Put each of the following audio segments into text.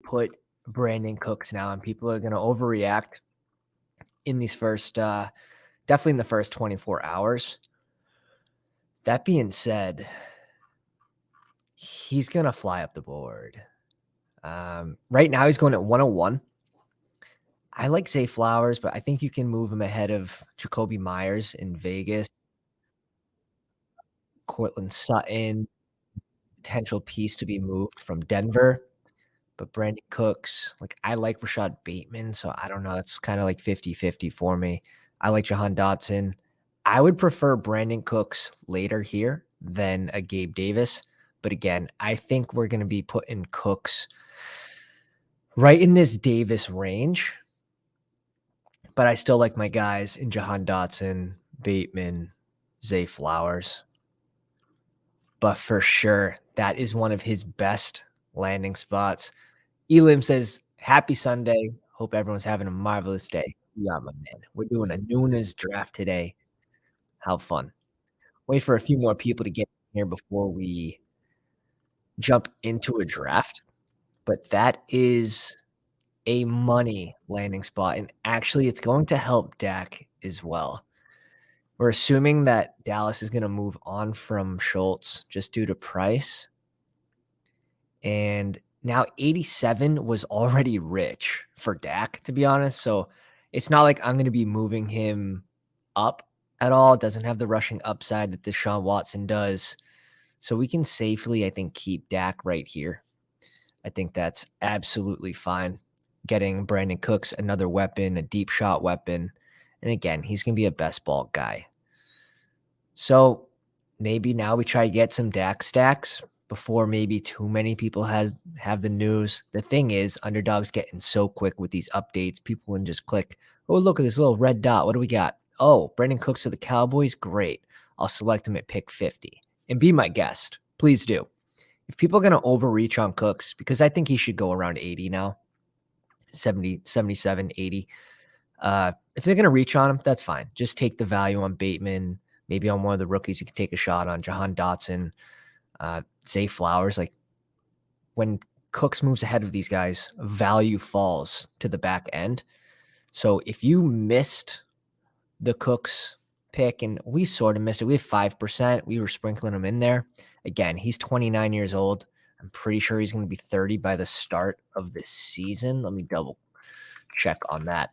put Brandon Cooks now, and people are going to overreact in these first, definitely in the first 24 hours. That being said, he's going to fly up the board. Right now, he's going at 101. I like Zay Flowers, but I think you can move him ahead of Jacoby Myers in Vegas, Cortland Sutton, potential piece to be moved from Denver. But Brandon Cooks, like, I like Rashad Bateman, so I don't know, it's kinda like 50-50 for me. I like Jahan Dotson. I would prefer Brandon Cooks later here than a Gabe Davis, but again, I think we're gonna be putting Cooks right in this Davis range, but I still like my guys in Jahan Dotson, Bateman, Zay Flowers. But for sure, that is one of his best landing spots. Elim says, "Happy Sunday. Hope everyone's having a marvelous day." Yeah, my man. We're doing a Nunes draft today. How fun. Wait for a few more people to get here before we jump into a draft. But that is a money landing spot. And actually, it's going to help Dak as well. We're assuming that Dallas is going to move on from Schultz just due to price. And now 87 was already rich for Dak, to be honest. So it's not like I'm going to be moving him up at all. It doesn't have the rushing upside that Deshaun Watson does. So we can safely, I think, keep Dak right here. I think that's absolutely fine. Getting Brandon Cooks another weapon, a deep shot weapon. And again, he's going to be a best ball guy. So maybe now we try to get some Dak stacks before maybe too many people have the news. The thing is, Underdog's getting so quick with these updates. People can just click, oh, look at this little red dot. What do we got? Oh, Brandon Cooks to the Cowboys. Great. I'll select him at pick 50 and be my guest. Please do. If people are going to overreach on Cooks, because I think he should go around 80 now, 70, 77, 80. If they're going to reach on him, that's fine. Just take the value on Bateman. Maybe on one of the rookies, you can take a shot on Jahan Dotson, Zay Flowers. Like when Cooks moves ahead of these guys, value falls to the back end. So if you missed the Cooks pick, and we sort of missed it, we have 5%. We were sprinkling him in there. Again, he's 29 years old. I'm pretty sure he's going to be 30 by the start of the season. Let me double check on that.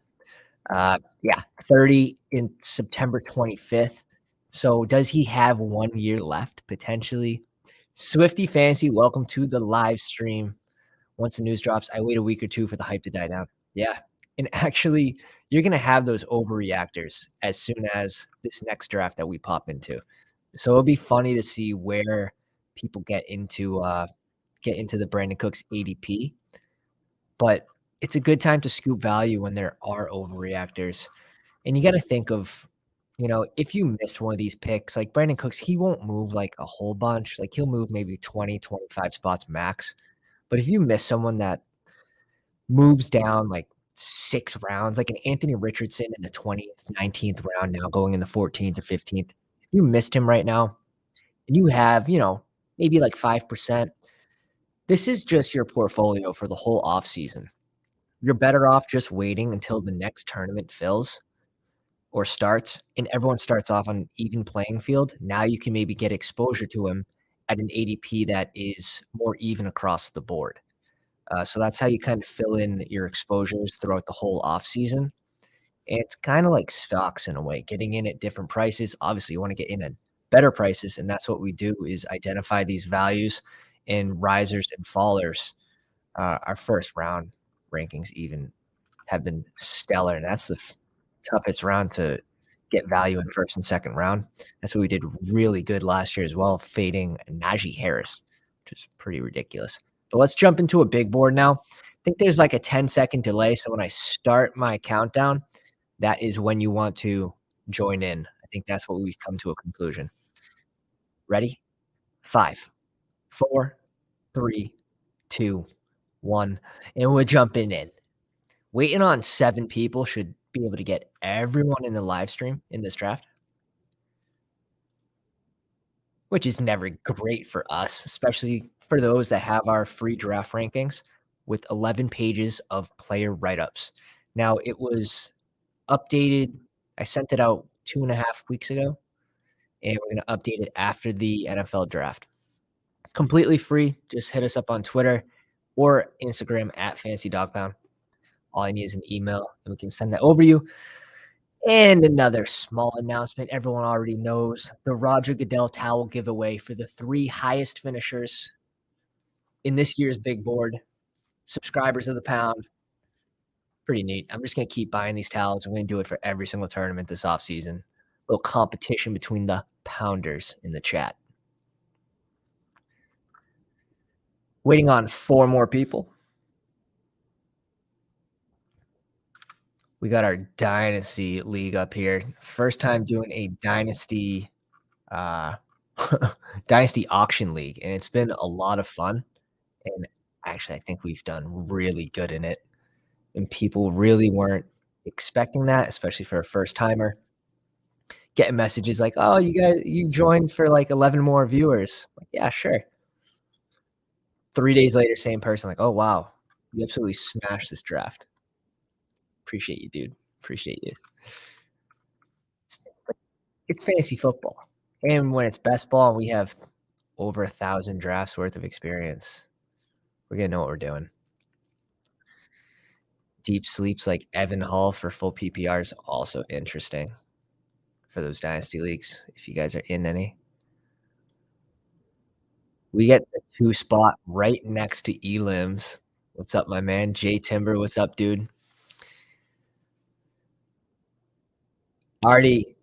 Yeah, 30 in September 25th. So does he have 1 year left potentially? Swifty Fantasy, welcome to the live stream. Once the news drops, I wait a week or two for the hype to die down. Yeah. And actually, you're going to have those overreactors as soon as this next draft that we pop into. So it'll be funny to see where people get into the Brandon Cooks ADP. But it's a good time to scoop value when there are overreactors. And you got to think of, if you missed one of these picks, like Brandon Cooks, he won't move like a whole bunch. Like he'll move maybe 20, 25 spots max. But if you miss someone that moves down like 6 rounds, like an Anthony Richardson in the 20th, 19th round, now going in the 14th or 15th, if you missed him right now and you have, maybe like 5%, this is just your portfolio for the whole offseason. You're better off just waiting until the next tournament fills or starts, and everyone starts off on an even playing field. Now you can maybe get exposure to him at an ADP that is more even across the board. So that's how you kind of fill in your exposures throughout the whole offseason. And it's kind of like stocks in a way, getting in at different prices. Obviously, you want to get in at better prices, and that's what we do is identify these values and risers and fallers. Our first round rankings even have been stellar, and that's the toughest round to get value in first and second round. That's what we did really good last year as well, fading Najee Harris, which is pretty ridiculous. But let's jump into a big board now. I think there's like a 10-second delay. So when I start my countdown, that is when you want to join in. I think that's what we've come to a conclusion. Ready? 5, 4, 3, 2, 1. And we're jumping in. Waiting on 7 people should be able to get everyone in the live stream in this draft, which is never great for us, especially for those that have our free draft rankings. with 11 pages of player write-ups. Now it was updated. I sent it out 2.5 weeks ago, and we're gonna update it after the NFL draft. Completely free. Just hit us up on Twitter or Instagram at Fancy Dog Pound. All I need is an email, and we can send that over to you. And another small announcement everyone already knows, the Roger Goodell towel giveaway for the 3 highest finishers in this year's big board, subscribers of the pound. Pretty neat. I'm just gonna keep buying these towels. I'm gonna do it for every single tournament this offseason. Little competition between the pounders in the chat. Waiting on 4 more people. We got our dynasty league up here. First time doing a dynasty uh dynasty auction league, and it's been a lot of fun. And actually, I think we've done really good in it, and people really weren't expecting that, especially for a first timer. Getting messages like, "Oh, you joined for like 11 more viewers." Like, yeah, sure. 3 days later, same person, like, "Oh, wow. You absolutely smashed this draft. Appreciate you, dude. Appreciate you." It's it's fantasy football. And when it's best ball and we have over 1,000 drafts worth of experience, we're gonna know what we're doing. Deep sleeps like Evan Hall for full PPR is also interesting for those dynasty leagues, if you guys are in any. We get the 2 spot right next to Elims. What's up, my man? Jay Timber, what's up, dude? Artie,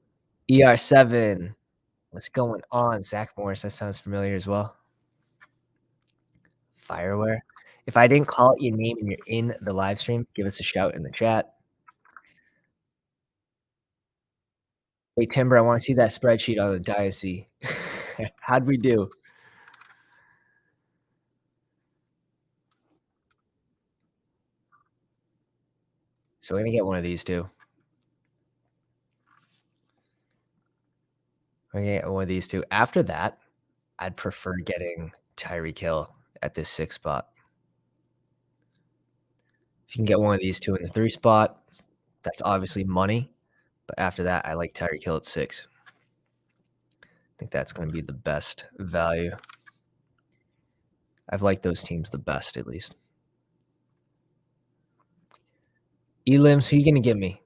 ER7, what's going on? Zach Morris, that sounds familiar as well. Fireware. If I didn't call out your name and you're in the live stream, give us a shout in the chat. Hey, Timber, I wanna see that spreadsheet on the dynasty. How'd we do? So we're gonna get one of these too. We're gonna get one of these too. After that, I'd prefer getting Tyreek Hill at this 6 spot. If you can get one of these 2 in the 3 spot, that's obviously money, but after that, I like Tyreek Hill at 6. I think that's gonna be the best value. I've liked those teams the best, at least. Elims, who you gonna give me?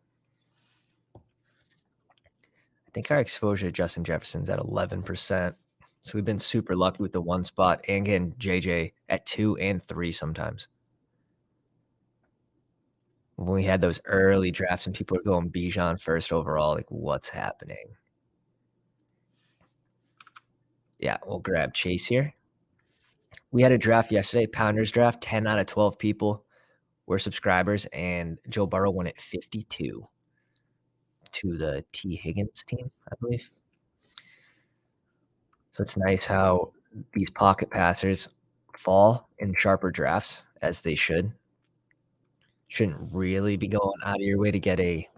I think our exposure to Justin Jefferson's at 11%, so we've been super lucky with the 1 spot and getting JJ at 2 and 3 sometimes. When we had those early drafts and people were going Bijan first overall, like, what's happening? Yeah, we'll grab Chase here. We had a draft yesterday, Pounders draft, 10 out of 12 people were subscribers, and Joe Burrow won at 52 to the T. Higgins team, I believe. So it's nice how these pocket passers fall in sharper drafts, as they should. Shouldn't really be going out of your way to get a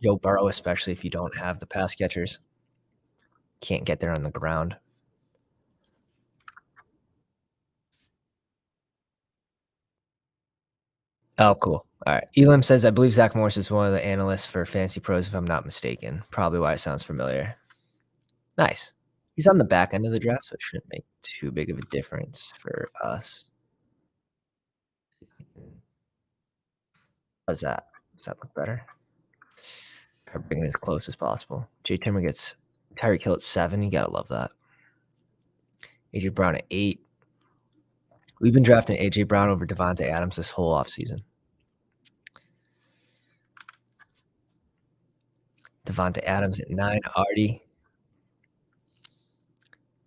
Joe Burrow, especially if you don't have the pass catchers. Can't get there on the ground. Oh, cool. All right. Elam says, I believe Zach Morris is one of the analysts for Fantasy Pros, if I'm not mistaken. Probably why it sounds familiar. Nice. He's on the back end of the draft, so it shouldn't make too big of a difference for us. How's that? Does that look better? Try to bring it as close as possible. Jay Timmer gets Tyreek Hill at 7. You gotta love that. AJ Brown at 8. We've been drafting AJ Brown over Devontae Adams this whole offseason. Devontae Adams at 9. Artie.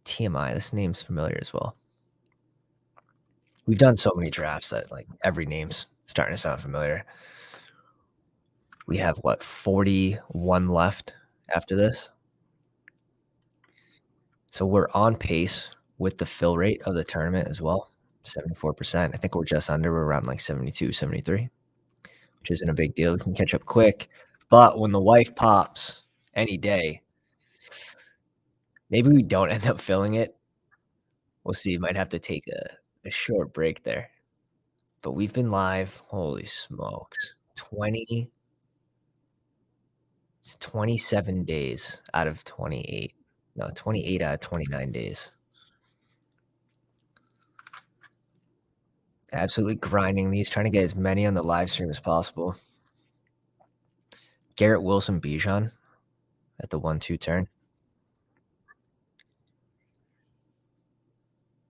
TMI. This name's familiar as well. We've done so many drafts that like every name's starting to sound familiar. We have what, 41 left after this? So we're on pace with the fill rate of the tournament as well. 74%. I think we're just under. We're around like 72, 73, which isn't a big deal. We can catch up quick. But when the wife pops any day, maybe we don't end up filling it. We'll see. Might have to take a short break there. but we've been live, holy smokes, 20 it's 27 days out of 28. No, 28 out of 29 days. Absolutely grinding these, trying to get as many on the live stream as possible. Garrett Wilson Bijan at the 1-2 turn.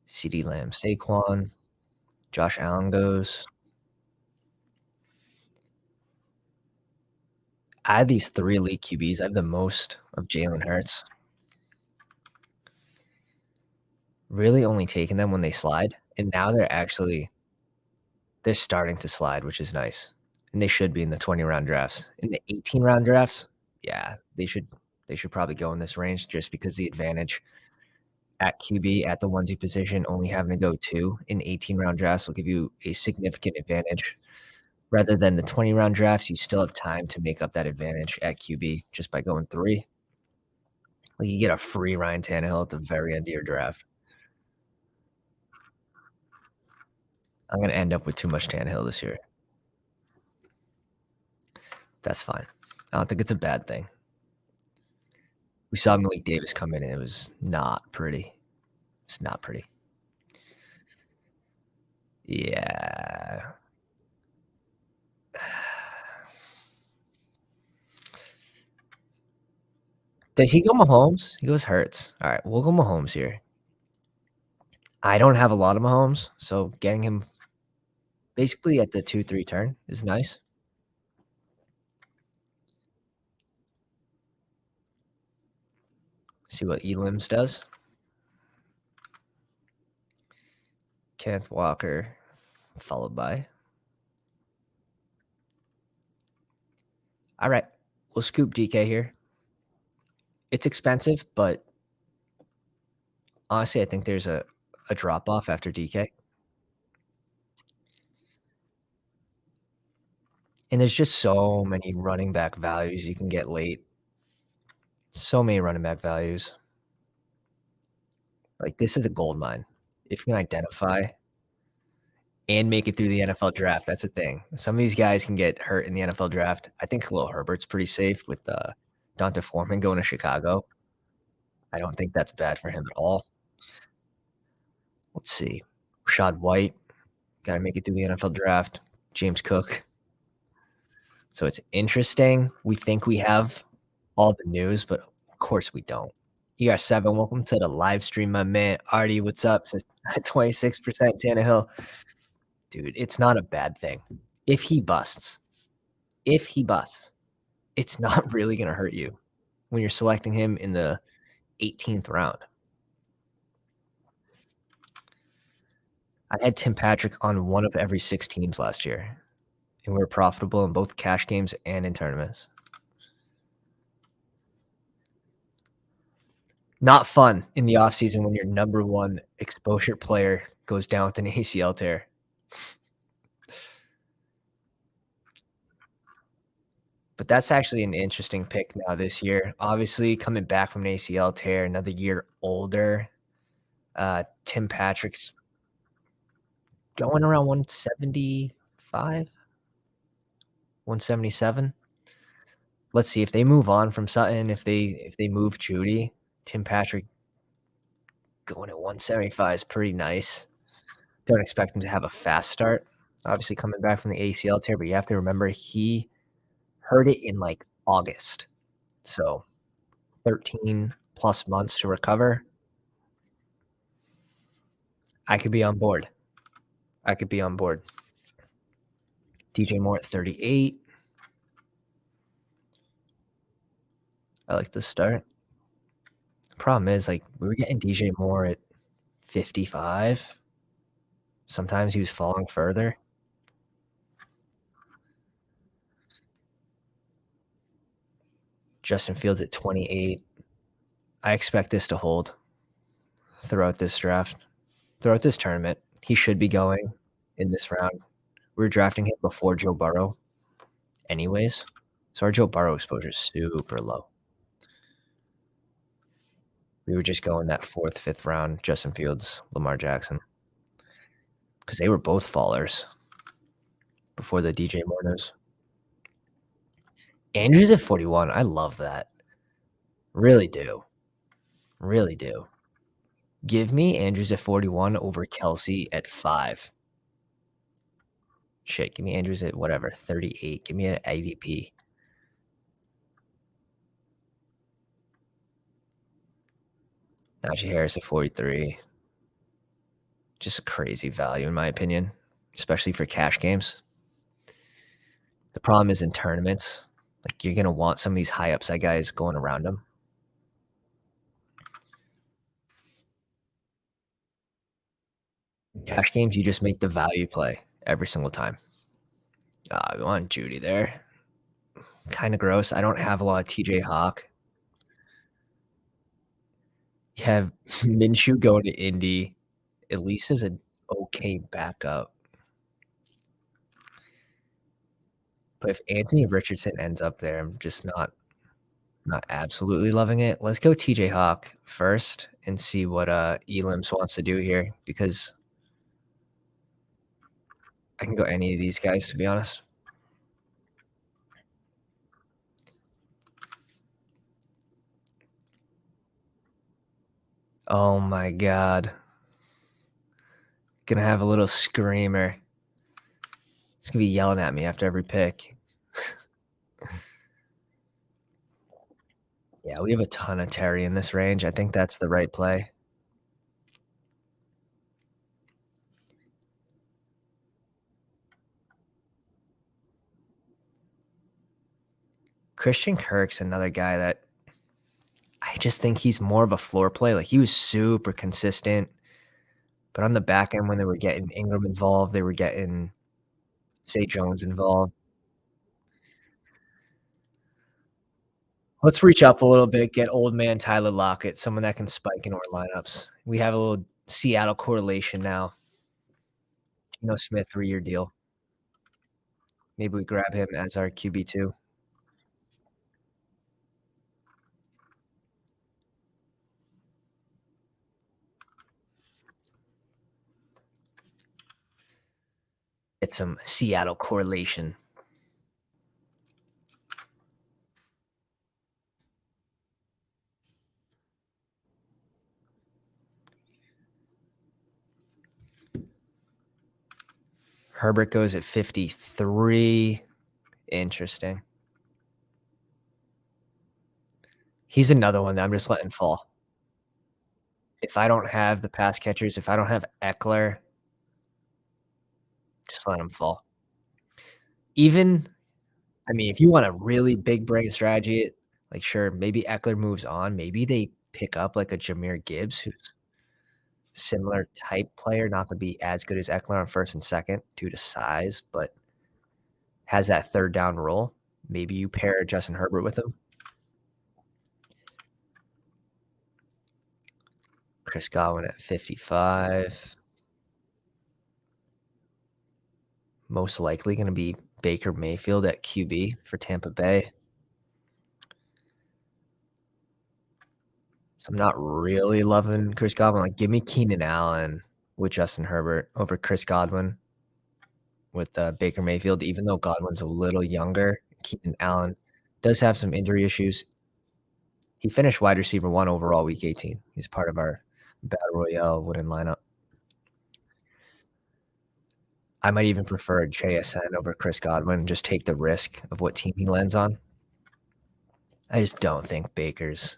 CeeDee Lamb Saquon. Josh Allen goes. I have these 3 elite QBs. I have the most of Jalen Hurts. Really only taking them when they slide, and now they're starting to slide, which is nice, and they should be in the 20-round drafts. In the 18-round drafts, yeah, they should probably go in this range just because the advantage at QB at the onesie position, only having to go 2 in 18-round drafts will give you a significant advantage. Rather than the 20-round drafts, you still have time to make up that advantage at QB just by going 3. Like, you get a free Ryan Tannehill at the very end of your draft. I'm gonna end up with too much Tannehill this year. That's fine. I don't think it's a bad thing. We saw Malik Davis come in, and it was not pretty. It's not pretty. Yeah. Does he go Mahomes? He goes Hurts. All right, we'll go Mahomes here. I don't have a lot of Mahomes, so getting him basically at the 2-3 turn is nice. See what Elims does. Kenneth Walker, followed by. All right, we'll scoop DK here. It's expensive, but honestly, I think there's a drop off after DK. And there's just so many running back values you can get late. So many running back values. Like, this is a gold mine. If you can identify and make it through the NFL draft, that's the thing. Some of these guys can get hurt in the NFL draft. I think Khalil Herbert's pretty safe with Donta Foreman going to Chicago. I don't think that's bad for him at all. Let's see. Rashad White, got to make it through the NFL draft. James Cook. So it's interesting. We think we have all the news, but of course we don't. ER7, welcome to the live stream, my man. Artie, what's up? Says 26% Tannehill. Dude, it's not a bad thing. If he busts, it's not really going to hurt you when you're selecting him in the 18th round. I had Tim Patrick on one of every 6 teams last year, and we were profitable in both cash games and in tournaments. Not fun in the offseason when your number 1 exposure player goes down with an ACL tear. But that's actually an interesting pick now this year. Obviously, coming back from an ACL tear, another year older. Tim Patrick's going around 175, 177. Let's see if they move on from Sutton, if they move Judy, Tim Patrick going at 175 is pretty nice. Don't expect him to have a fast start. Obviously, coming back from the ACL tear, but you have to remember he hurt it in like August. So 13 plus months to recover. I could be on board. DJ Moore at 38. I like this start. Problem is, like, we were getting DJ Moore at 55. Sometimes he was falling further. Justin Fields at 28. I expect this to hold throughout this draft, throughout this tournament. He should be going in this round. We were drafting him before Joe Burrow anyways, so our Joe Burrow exposure is super low. We were just going that 4th, 5th round, Justin Fields, Lamar Jackson, because they were both fallers. before the DJ Moore news. Andrews at 41, I love that. Really do, really do. Give me Andrews at 41 over Kelsey at 5. Shit, give me Andrews at whatever, 38. Give me an ADP. Najee Harris at 43. Just a crazy value in my opinion, especially for cash games. The problem is in tournaments, like, you're gonna want some of these high upside guys going around him. Cash games, you just make the value play every single time. We want Judy there. Kinda gross. I don't have a lot of TJ Hawk. You have Minshew going to Indy, at least as an okay backup. But if Anthony Richardson ends up there, I'm just not absolutely loving it. Let's go TJ Hawk first and see what, Elims wants to do here because I can go any of these guys, to be honest. Oh my god. Gonna have a little screamer. He's gonna be yelling at me after every pick. Yeah, we have a ton of Terry in this range. I think that's the right play. Christian Kirk's another guy that I just think he's more of a floor play. Like, he was super consistent, but on the back end, when they were getting Ingram involved, they were getting Zay Jones involved. Let's reach up a little bit, get old man Tyler Lockett, someone that can spike in our lineups. We have a little Seattle correlation now. Geno Smith 3-year deal. Maybe we grab him as our QB2. Get some Seattle correlation. Herbert goes at 53. Interesting. He's another one that I'm just letting fall. If I don't have the pass catchers, if I don't have Eckler, just let him fall. Even I mean, if you want a really big brain strategy, like, sure, maybe Eckler moves on. Maybe they pick up, like, a Jahmyr Gibbs who's similar type player, not gonna be as good as Eckler on 1st and 2nd due to size, but has that 3rd down role. Maybe you pair Justin Herbert with him. Chris Godwin at 55. Most likely gonna be Baker Mayfield at QB for Tampa Bay. So I'm not really loving Chris Godwin. Like, give me Keenan Allen with Justin Herbert over Chris Godwin with, Baker Mayfield, even though Godwin's a little younger. Keenan Allen does have some injury issues. He finished wide receiver 1 overall week 18. He's part of our Battle Royale wooden lineup. I might even prefer JSN over Chris Godwin and just take the risk of what team he lands on. I just don't think Baker's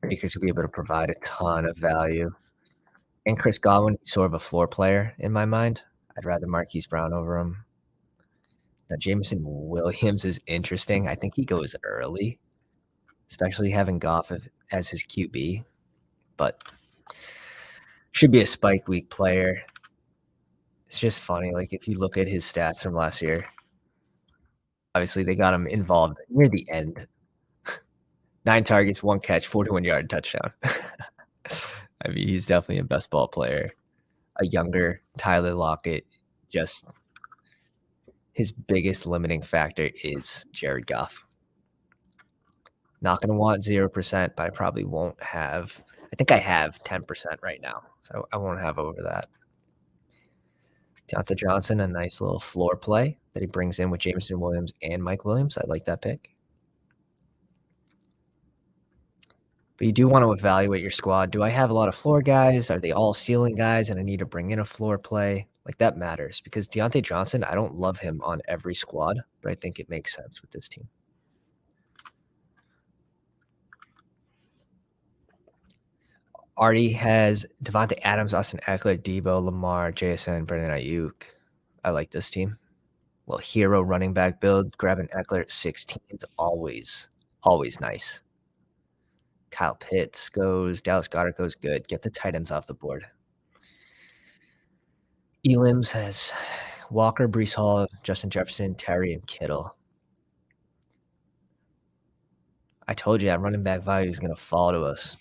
gonna be able to provide a ton of value. And Chris Godwin, he's sort of a floor player in my mind. I'd rather Marquise Brown over him. Now, Jameson Williams is interesting. I think he goes early, especially having Goff as his QB, but should be a spike week player. It's just funny, like, if you look at his stats from last year, obviously, they got him involved near the end. 9 targets, 1 catch, 41-yard touchdown. I mean, he's definitely a best ball player. A younger Tyler Lockett, just his biggest limiting factor is Jared Goff. Not gonna want 0%, but I probably won't have I think I have 10% right now, so I won't have over that. Deontay Johnson, a nice little floor play that he brings in with Jameson Williams and Mike Williams. I like that pick. But you do want to evaluate your squad. Do I have a lot of floor guys? Are they all ceiling guys and I need to bring in a floor play? Like that matters because Deontay Johnson, I don't love him on every squad, but I think it makes sense with this team. Artie has Devontae Adams, Austin Eckler, Debo, Lamar, JSN, Brandon Ayuk. I like this team. Little hero running back build. Grabbing Eckler at 16 is always nice. Kyle Pitts goes. Dallas Goedert goes good. Get the tight ends off the board. Elims has Walker, Brees Hall, Justin Jefferson, Terry, and Kittle. I told you that running back value is going to fall to us.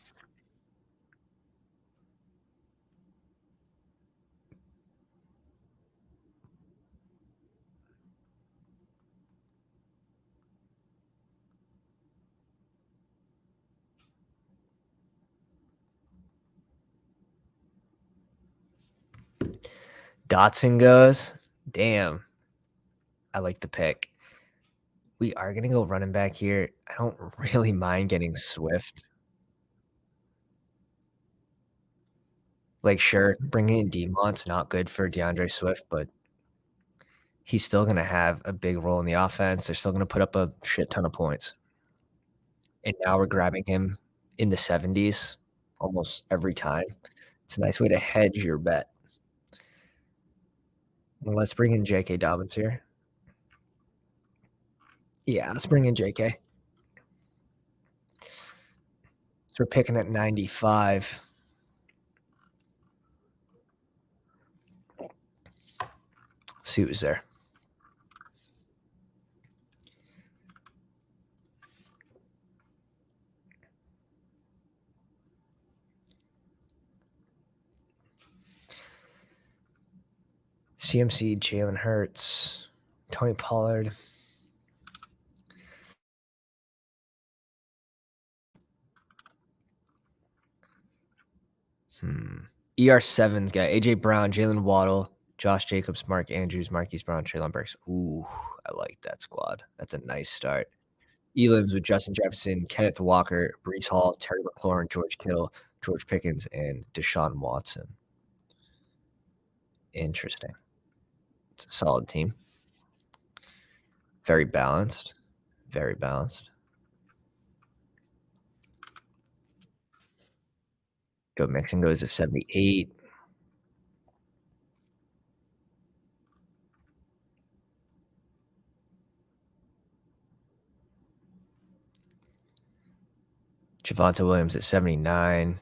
Dotson goes. Damn. I like the pick. We are going to go running back here. I don't really mind getting Swift. Like, sure, bringing in Demont's not good for DeAndre Swift, but he's still going to have a big role in the offense. They're still going to put up a shit ton of points. And now we're grabbing him in the 70s almost every time. It's a nice way to hedge your bet. Well, let's bring in J.K. Dobbins here. Yeah, let's bring in J.K. So we're picking at 95. See who's there. CMC, Jalen Hurts, Tony Pollard. ER7's got AJ Brown, Jalen Waddle, Josh Jacobs, Mark Andrews, Marquise Brown, Traylon Burks. Ooh, I like that squad. That's a nice start. Elims with Justin Jefferson, Kenneth Walker, Brees Hall, Terry McLaurin, George Kittle, George Pickens, and Deshaun Watson. Interesting. It's a solid team. Very balanced. Very balanced. Joe Mixon goes to 78. Javonte Williams at 79.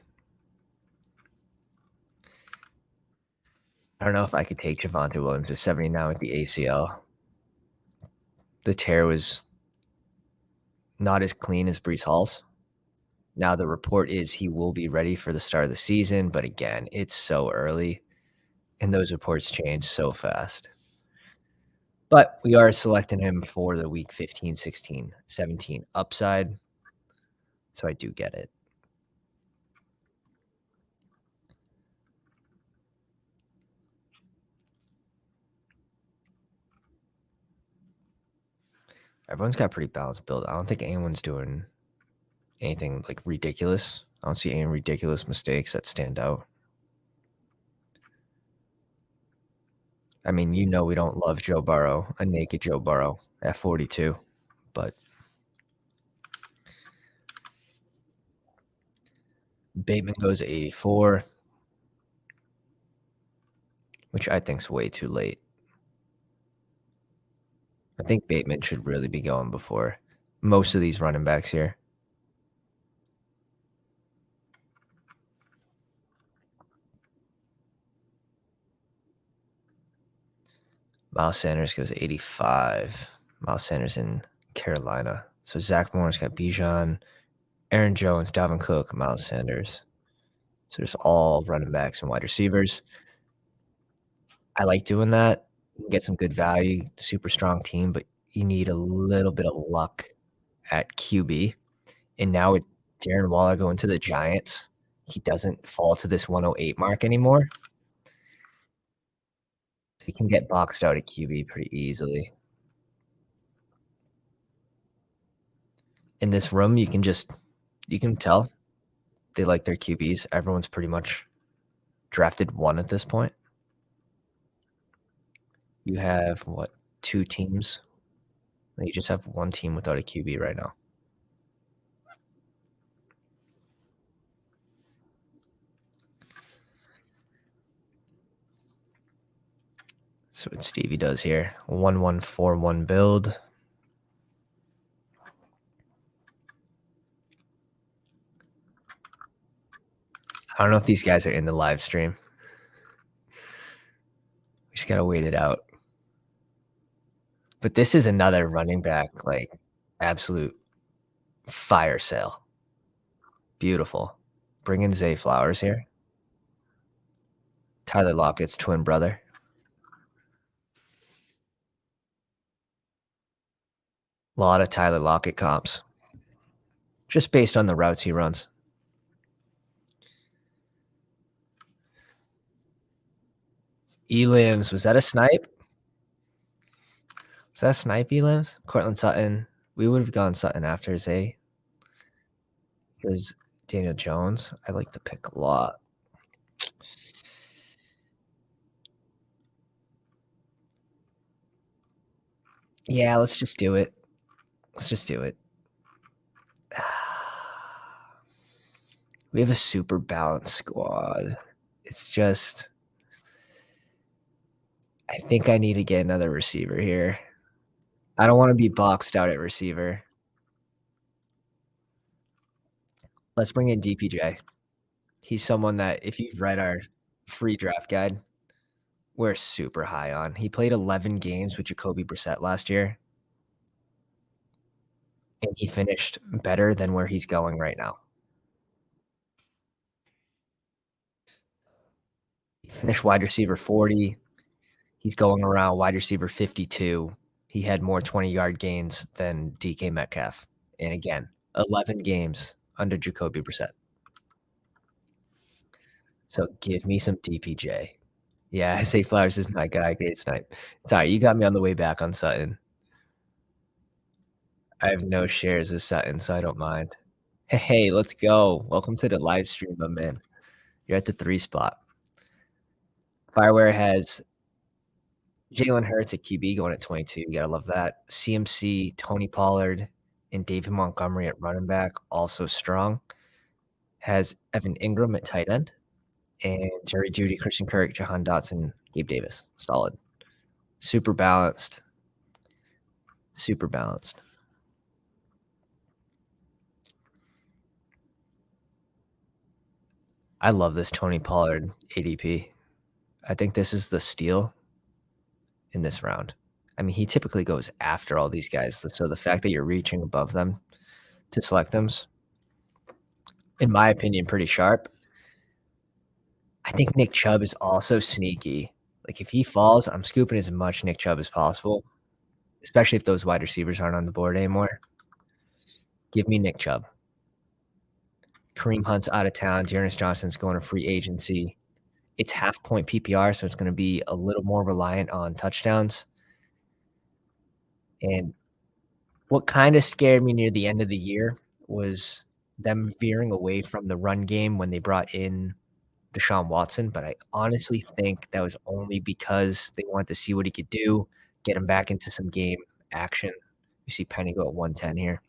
I don't know if I could take Javonte Williams at 79 with the ACL. The tear was not as clean as Brees Hall's. Now the report is he will be ready for the start of the season, but again, it's so early, and those reports change so fast. But we are selecting him for the week 15, 16, 17 upside, so I do get it. Everyone's got a pretty balanced build. I don't think anyone's doing anything, like, ridiculous. I don't see any ridiculous mistakes that stand out. I mean, you know we don't love Joe Burrow, a naked Joe Burrow at 42, but Bateman goes 84, which I think's way too late. I think Bateman should really be going before most of these running backs here. Miles Sanders goes 85. Miles Sanders in Carolina. So Zach Moore's got Bijan, Aaron Jones, Dalvin Cook, Miles Sanders. So there's all running backs and wide receivers. I like doing that. Get some good value, super strong team, but you need a little bit of luck at QB. And now with Darren Waller going to the Giants, he doesn't fall to this 108 mark anymore. He can get boxed out at QB pretty easily. In this room, you can tell they like their QBs. Everyone's pretty much drafted 1 at this point. You have, what, 2 teams? No, you just have 1 team without a QB right now. So what Stevie does here. 1-1-4-1 build. I don't know if these guys are in the live stream. We just gotta wait it out. But this is another running back, like, absolute fire sale. Beautiful. Bring in Zay Flowers here. Tyler Lockett's twin brother. A lot of Tyler Lockett comps. Just based on the routes he runs. Elims, was that a snipe? Was that a snipe, Elims? Cortland Sutton. We would have gone Sutton after Zay. Because Daniel Jones. I like the pick a lot. Yeah, let's just do it. Let's just do it. We have a super balanced squad. It's just I think I need to get another receiver here. I don't wanna be boxed out at receiver. Let's bring in DPJ. He's someone that if you've read our free draft guide, we're super high on. He played 11 games with Jacoby Brissett last year, and he finished better than where he's going right now. He finished wide receiver 40. He's going around wide receiver 52. He had more 20-yard gains than DK Metcalf. And again, 11 games under Jacoby Brissett. So give me some DPJ. Yeah, Zay Flowers is my guy. Great snipe. Sorry, you got me on the way back on Sutton. I have no shares of Sutton, so I don't mind. Hey, let's go. Welcome to the live stream, my man. You're at the 3 spot. Fireware has Jalen Hurts at QB going at 22. You gotta love that. CMC, Tony Pollard, and David Montgomery at running back, also strong. Has Evan Ingram at tight end, and Jerry Jeudy, Christian Kirk, Jahan Dotson, Gabe Davis. Solid. Super balanced. Super balanced. I love this Tony Pollard ADP. I think this is the steal in this round. I mean, he typically goes after all these guys. So the fact that you're reaching above them to select them, in my opinion, pretty sharp. I think Nick Chubb is also sneaky. Like if he falls, I'm scooping as much Nick Chubb as possible, especially if those wide receivers aren't on the board anymore. Give me Nick Chubb. Kareem Hunt's out of town. Dearness Johnson's going to free agency. It's half point PPR, so it's going to be a little more reliant on touchdowns. And what kind of scared me near the end of the year was them veering away from the run game when they brought in Deshaun Watson, but I honestly think that was only because they wanted to see what he could do, get him back into some game action. You see Penny go at 110 here.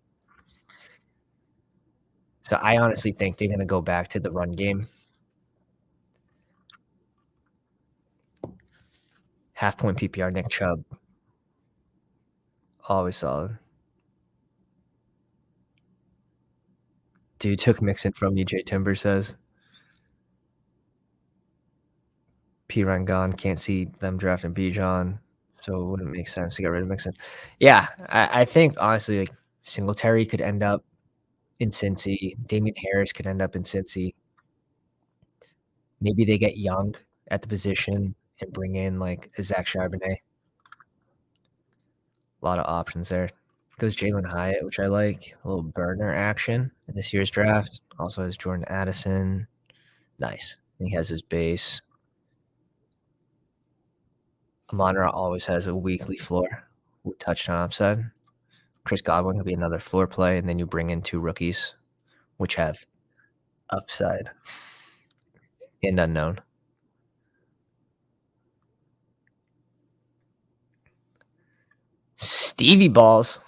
So I honestly think they're gonna go back to the run game. Half point PPR, Nick Chubb. Always solid. Dude took Mixon from you, Jay Timber says. P. Ryan gone. Can't see them drafting Bijan, so it wouldn't make sense to get rid of Mixon. Yeah, I think honestly, like Singletary could end up in Cincy. Damian Harris could end up in Cincy. Maybe they get young at the position and bring in like a Zach Charbonnet. A lot of options there. Goes Jalen Hyatt, which I like. A little burner action in this year's draft. Also has Jordan Addison. Nice. He has his base. Amon-Ra always has a weekly floor with touchdown upside. Chris Godwin could be another floor play, and then you bring in 2 rookies, which have upside and unknown. Stevie balls.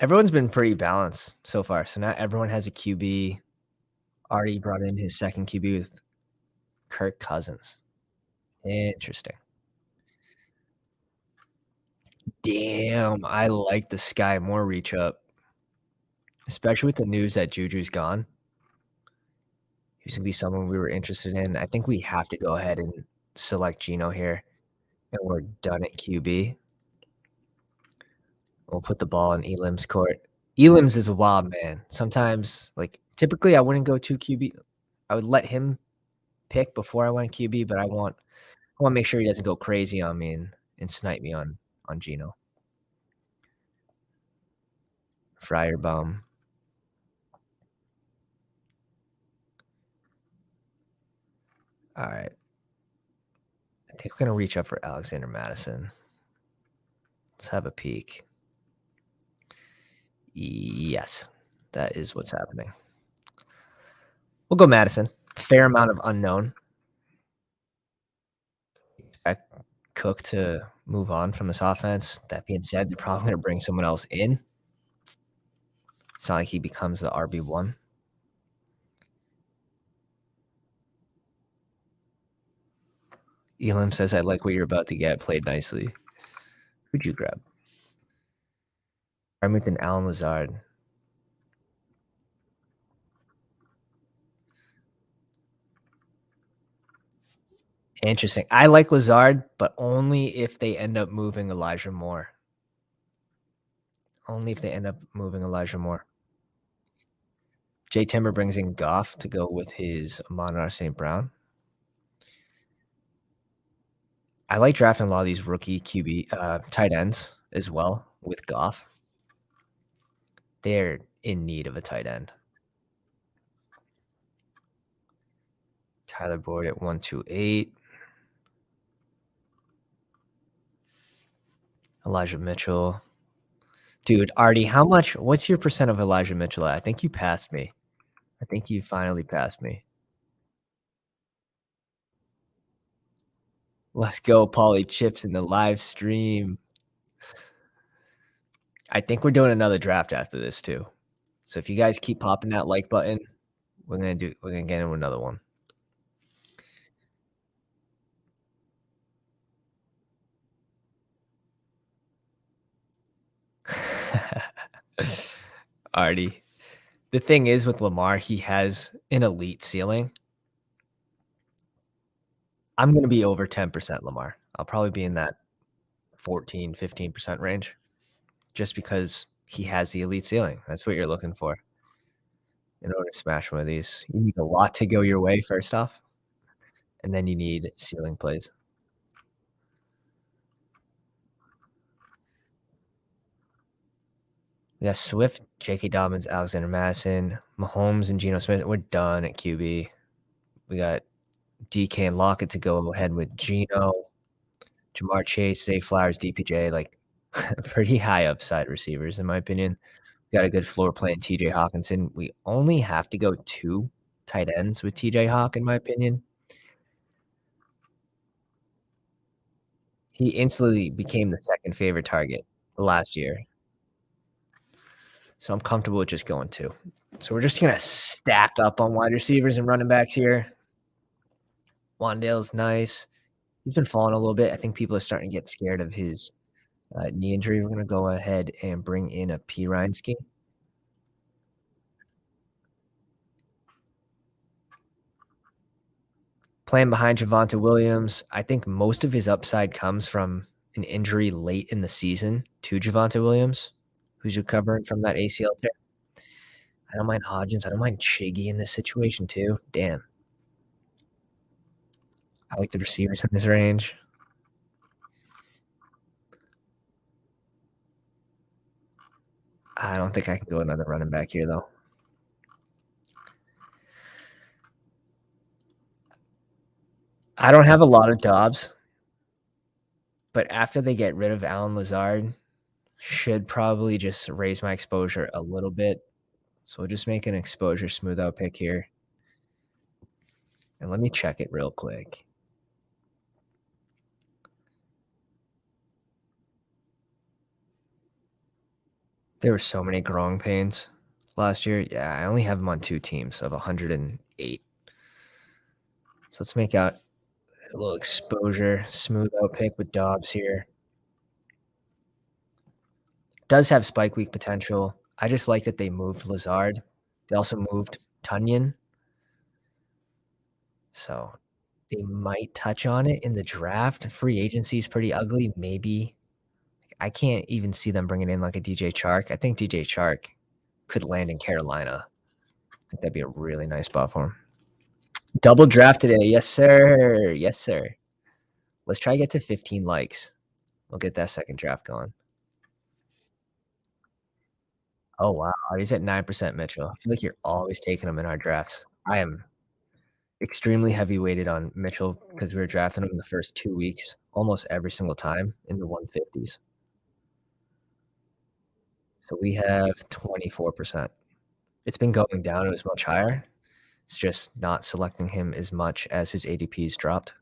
Everyone's been pretty balanced so far, so now everyone has a QB. Already brought in his 2nd QB with Kirk Cousins. Interesting. Damn, I like the Sky Moore reach up, especially with the news that Juju's gone. He's gonna be someone we were interested in. I think we have to go ahead and select Geno here, and we're done at QB. We'll put the ball in Elam's court. Elam's is a wild man. Sometimes, like, typically, I wouldn't go 2 QB. I would let him pick before I went QB, but I wanna make sure he doesn't go crazy on me and snipe me on Geno. Fry your bum. Alright. I think we're gonna reach up for Alexander Madison. Let's have a peek. Yes, that is what's happening. We'll go Madison. Fair amount of unknown. Expect Cook to move on from this offense. That being said, they're probably gonna bring someone else in. It's not like he becomes the RB1. Elam says, "I like what you're about to get. Played nicely." Who'd you grab? Remington Allen Lazard. Interesting. I like Lazard, but only if they end up moving Elijah Moore. Only if they end up moving Elijah Moore. Jay Timber brings in Goff to go with his Amon-Ra St. Brown. I like drafting a lot of these rookie QB tight ends as well with Goff. They're in need of a tight end. Tyler Boyd at 128. Elijah Mitchell. Dude, Artie, what's your percent of Elijah Mitchell at? I think you passed me. I think you finally passed me. Let's go, Pauly Chips in the live stream. I think we're doing another draft after this too. So if you guys keep popping that like button, we're gonna get into another one. Artie. The thing is with Lamar, he has an elite ceiling. I'm gonna be over 10% Lamar. I'll probably be in that 14, 15% range just because he has the elite ceiling. That's what you're looking for in order to smash one of these. You need a lot to go your way first off, and then you need ceiling plays. Yeah, Swift, J.K. Dobbins, Alexander Madison, Mahomes, and Geno Smith. We're done at QB. We got DK and Lockett to go ahead with Geno, Jamar Chase, Zay Flowers, DPJ, like pretty high upside receivers in my opinion. Got a good floor plan, TJ Hawkinson. We only have to go 2 tight ends with TJ Hawk, in my opinion. He instantly became the 2nd favorite target last year. So I'm comfortable with just going 2. So we're just gonna stack up on wide receivers and running backs here. Wandale's nice. He's been falling a little bit. I think people are starting to get scared of his knee injury. We're gonna go ahead and bring in a P. Reinski. Playing behind Javonte Williams. I think most of his upside comes from an injury late in the season to Javonte Williams, who's recovering from that ACL tear. I don't mind Hodgins. I don't mind Chiggy in this situation too. Damn. I like the receivers in this range. I don't think I can go another running back here, though. I don't have a lot of Dobbs, but after they get rid of Allen Lazard, should probably just raise my exposure a little bit. So we'll just make an exposure smooth out pick here, and let me check it real quick. There were so many growing pains last year. Yeah, I only have him on 2 teams of 108. So let's make out a little exposure, smooth out pick with Dobbs here. Does have spike week potential. I just like that they moved Lazard. They also moved Tunyon, so they might touch on it in the draft. Free agency is pretty ugly. Maybe I can't even see them bringing in like a DJ Chark. I think DJ Chark could land in Carolina. I think that'd be a really nice spot for him. Double draft today. Yes, sir. Yes, sir. Let's try to get to 15 likes. We'll get that second draft going. Oh, wow. He's at 9% Mitchell. I feel like you're always taking him in our drafts. I am extremely heavy weighted on Mitchell because we were drafting him in the first 2 weeks almost every single time in the 150s. So we have 24%. It's been going down. It was much higher. It's just not selecting him as much as his ADP's dropped.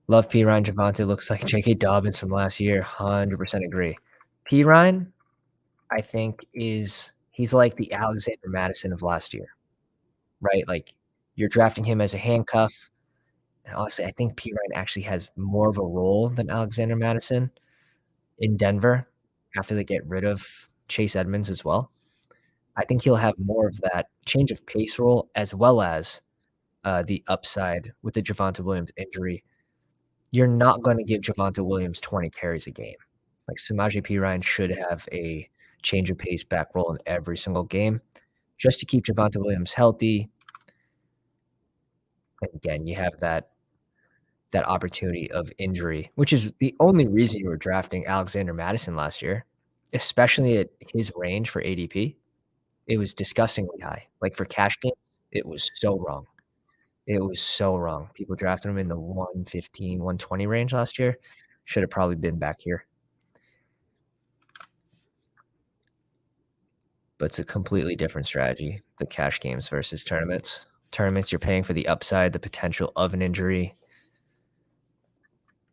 Love P. Ryan Javante looks like J.K. Dobbins from last year. 100% agree. P. Ryan, I think, he's like the Alexander Madison of last year, right? Like, you're drafting him as a handcuff. And honestly, I think P. Ryan actually has more of a role than Alexander Madison in Denver after they get rid of Chase Edmonds as well. I think he'll have more of that change of pace role as well as the upside with the Javonte Williams injury. You're not going to give Javonte Williams 20 carries a game. Like Samaje Perine should have a change of pace back role in every single game just to keep Javonte Williams healthy. And again, you have that opportunity of injury, which is the only reason you were drafting Alexander Madison last year, especially at his range for ADP. It was disgustingly high. Like for cash games, it was so wrong. It was so wrong. People drafted him in the 115, 120 range last year. Should have probably been back here. But it's a completely different strategy, the cash games versus tournaments. Tournaments, you're paying for the upside, the potential of an injury.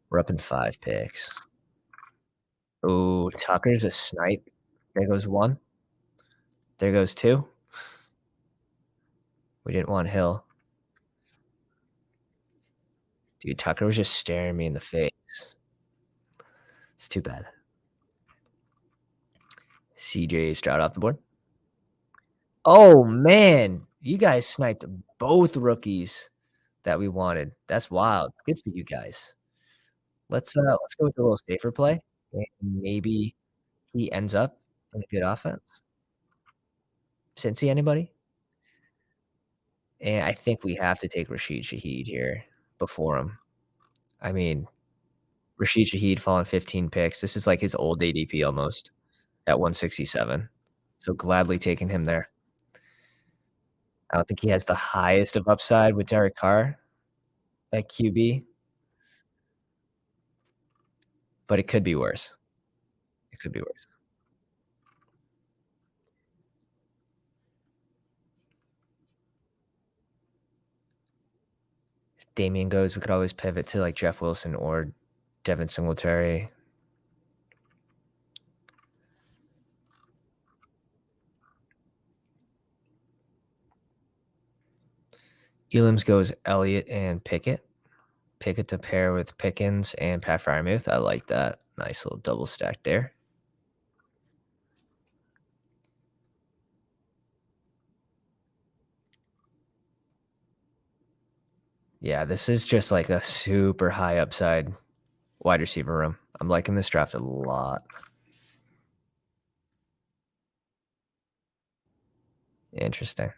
We're up in 5 picks. Oh, Tucker's a snipe. There goes 1. There goes 2. We didn't want Hill. Dude, Tucker was just staring me in the face. It's too bad. CJ Stroud off the board. Oh, man. You guys sniped both rookies that we wanted. That's wild. Good for you guys. Let's go with a little safer play, and maybe he ends up in a good offense. Cincy, anybody? And I think we have to take Rashid Shaheed here before him. I mean, Rashid Shaheed falling 15 picks. This is like his old ADP almost at 167. So gladly taking him there. I don't think he has the highest of upside with Derek Carr at QB, but it could be worse. It could be worse. If Damian goes, we could always pivot to like Jeff Wilson or Devin Singletary. Elam's goes Elliott and Pickett. Pickett to pair with Pickens and Pat Freiermuth. I like that. Nice little double stack there. Yeah, this is just like a super high upside wide receiver room. I'm liking this draft a lot. Interesting.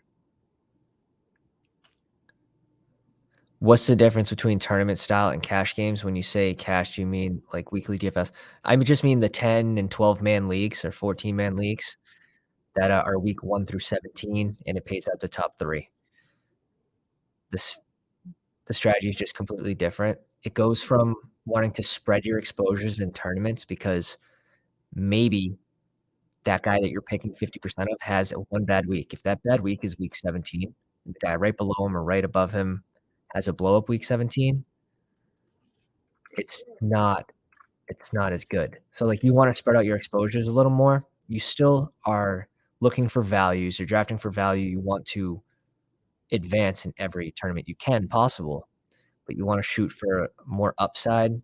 What's the difference between tournament style and cash games? When you say cash, do you mean like weekly DFS? I just mean the 10 and 12-man leagues or 14-man leagues that are week 1 through 17, and it pays out the top 3. This the strategy is just completely different. It goes from wanting to spread your exposures in tournaments because maybe that guy that you're picking 50% of has a one bad week. If that bad week is week 17, and the guy right below him or right above him has a blow up week 17, it's not it's not as good. So, like, you wanna spread out your exposures a little more. You still are looking for values, you're drafting for value, you want to advance in every tournament you can possible, but you wanna shoot for more upside, and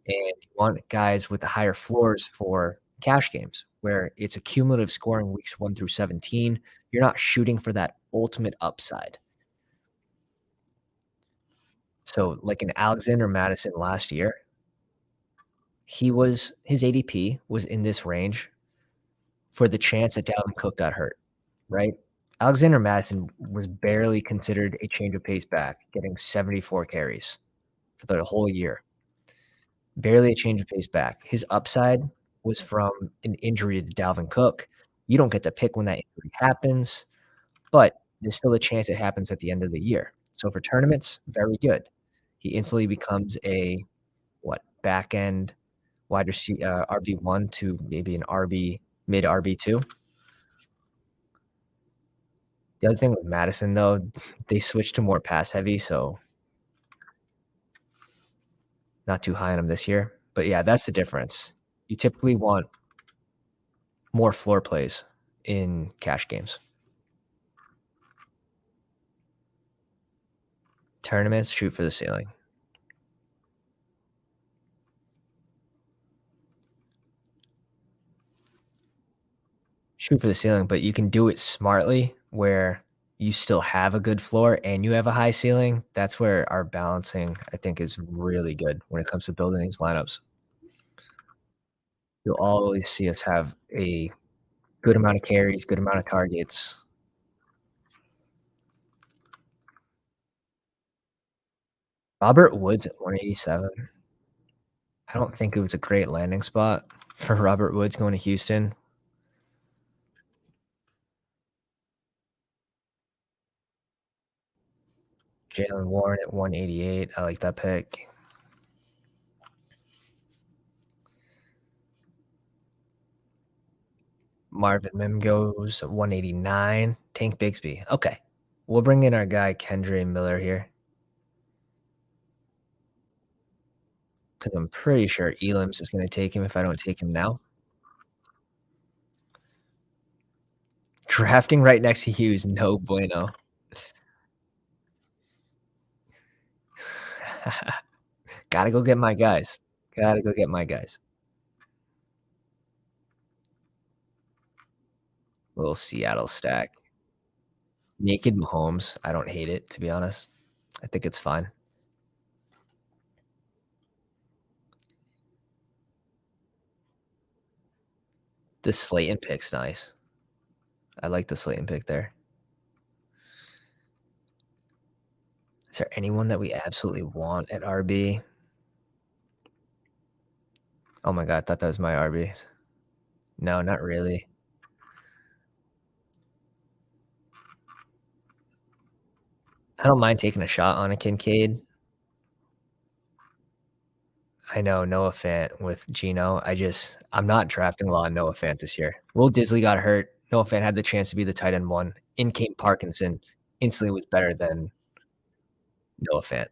you want guys with the higher floors for cash games, where it's a cumulative scoring weeks 1 through 17. You're not shooting for that ultimate upside. So, like in Alexander Madison last year, his ADP was in this range for the chance that Dalvin Cook got hurt, right? Alexander Madison was barely considered a change of pace back, getting 74 carries for the whole year. Barely a change of pace back. His upside was from an injury to Dalvin Cook. You don't get to pick when that injury happens, but there's still a chance it happens at the end of the year. So for tournaments, very good. He instantly becomes a back end wide receiver, RB1 to maybe an RB mid RB2. The other thing with Madison, though, they switched to more pass heavy, so not too high on him this year. But yeah, that's the difference. You typically want more floor plays in cash games. Tournaments, shoot for the ceiling. Shoot for the ceiling, but you can do it smartly where you still have a good floor and you have a high ceiling. That's where our balancing, I think, is really good when it comes to building these lineups. You'll always see us have a good amount of carries, good amount of targets. Robert Woods at 187. I don't think it was a great landing spot for Robert Woods going to Houston. Jalen Warren at 188. I like that pick. Marvin Mims goes at 189. Tank Bigsby. Okay. We'll bring in our guy Kendre Miller here because I'm pretty sure Elam's is going to take him if I don't take him now. Drafting right next to Hughes, no bueno. Gotta go get my guys. Gotta go get my guys. Little Seattle stack. Naked Mahomes. I don't hate it, to be honest. I think it's fine. This Slayton pick's nice. I like the Slayton pick there. Is there anyone that we absolutely want at RB? Oh my god, I thought that was my RB. No, not really. I don't mind taking a shot on a Kincaid. I know Noah Fant with Geno. I'm not drafting a lot of Noah Fant this year. Will Disley got hurt. Noah Fant had the chance to be the tight end one. In came Parkinson. Instantly was better than Noah Fant.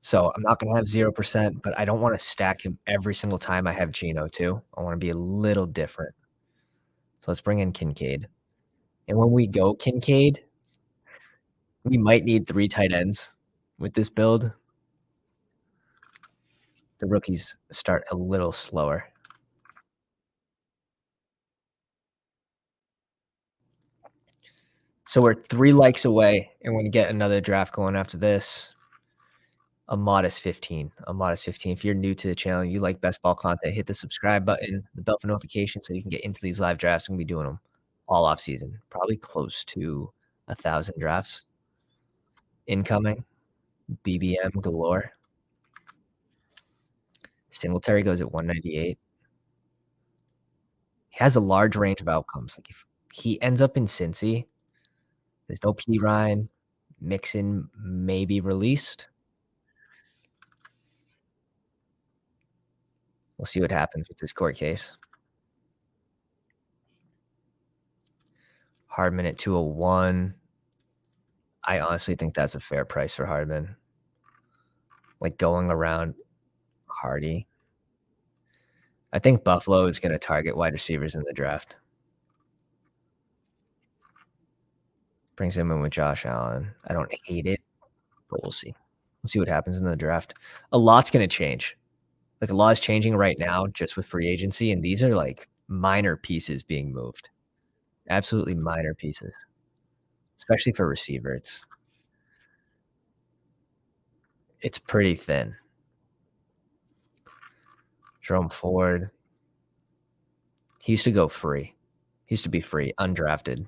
So I'm not gonna have 0%, but I don't wanna stack him every single time I have Geno too. I wanna be a little different. So let's bring in Kincaid. And when we go Kincaid, we might need 3 tight ends with this build. The rookies start a little slower. So we're 3 likes away, and we're gonna get another draft going after this. A modest 15. A modest 15. If you're new to the channel, you like best ball content, hit the subscribe button, the bell for notifications so you can get into these live drafts. I'm gonna be doing them all off season. Probably close to 1,000 drafts incoming. BBM galore. Singletary goes at 198. He has a large range of outcomes. Like if he ends up in Cincy, there's no P Ryan, Mixon may be released. We'll see what happens with this court case. Hardman at 201. I honestly think that's a fair price for Hardman. Like, going around Hardy. I think Buffalo is gonna target wide receivers in the draft. Brings him in with Josh Allen. I don't hate it, but we'll see. We'll see what happens in the draft. A lot's gonna change. Like, a lot is changing right now just with free agency, and these are, like, minor pieces being moved. Absolutely minor pieces, especially for receiver. It's pretty thin. Jerome Ford, he used to go free. He used to be free, undrafted.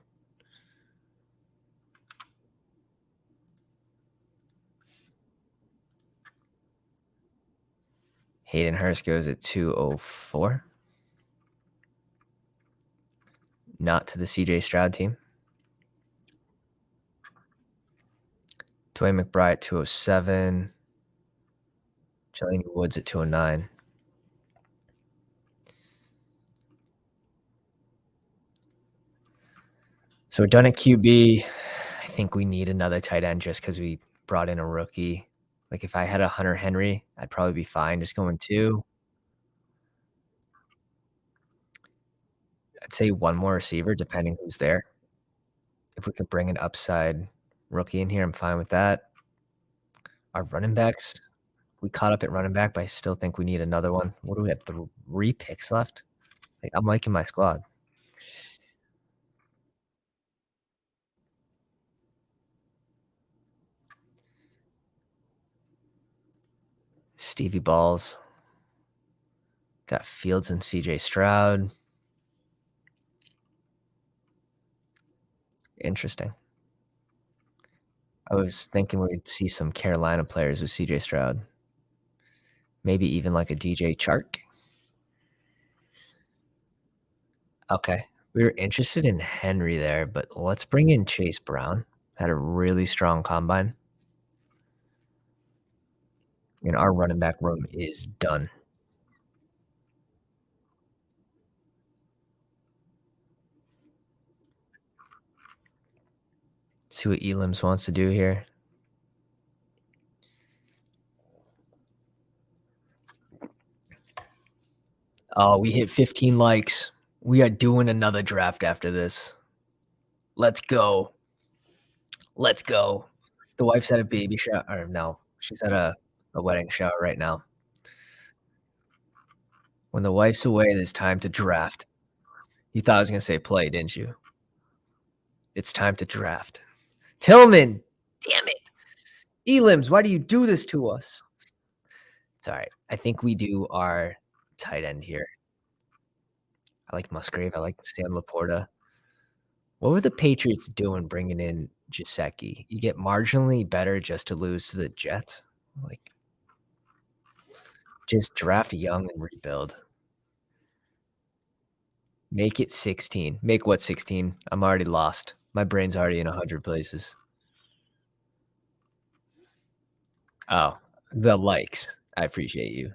Hayden Hurst goes at 204. Not to the CJ Stroud team. Dwayne McBride at 207. Jelani Woods at 209. So we're done at QB. I think we need another tight end just because we brought in a rookie. Like, if I had a Hunter Henry, I'd probably be fine just going 2. I'd say one more receiver depending who's there. If we could bring an upside rookie in here, I'm fine with that. Our running backs, we caught up at running back, but I still think we need another one. What do we have? 3 picks left? Like, I'm liking my squad. Stevie Balls. Got Fields and CJ Stroud. Interesting. I was thinking we'd see some Carolina players with CJ Stroud. Maybe even like a DJ Chark. Okay. We were interested in Henry there, but let's bring in Chase Brown. Had a really strong combine. And our running back room is done. See what Elims wants to do here. Oh, we hit 15 likes. We are doing another draft after this. Let's go. Let's go. The wife's at a baby shower. Or no, she's at a wedding shower right now. When the wife's away, it's time to draft. You thought I was gonna say play, didn't you? It's time to draft. Tillman! Damn it. Elims, why do you do this to us? It's alright. I think we do our tight end here. I like Musgrave. I like Sam Laporta. What were the Patriots doing bringing in Gesicki? You get marginally better just to lose to the Jets? Like, just draft young and rebuild. Make it 16. Make what 16? I'm already lost. My brain's already in 100 places. Oh, the likes. I appreciate you.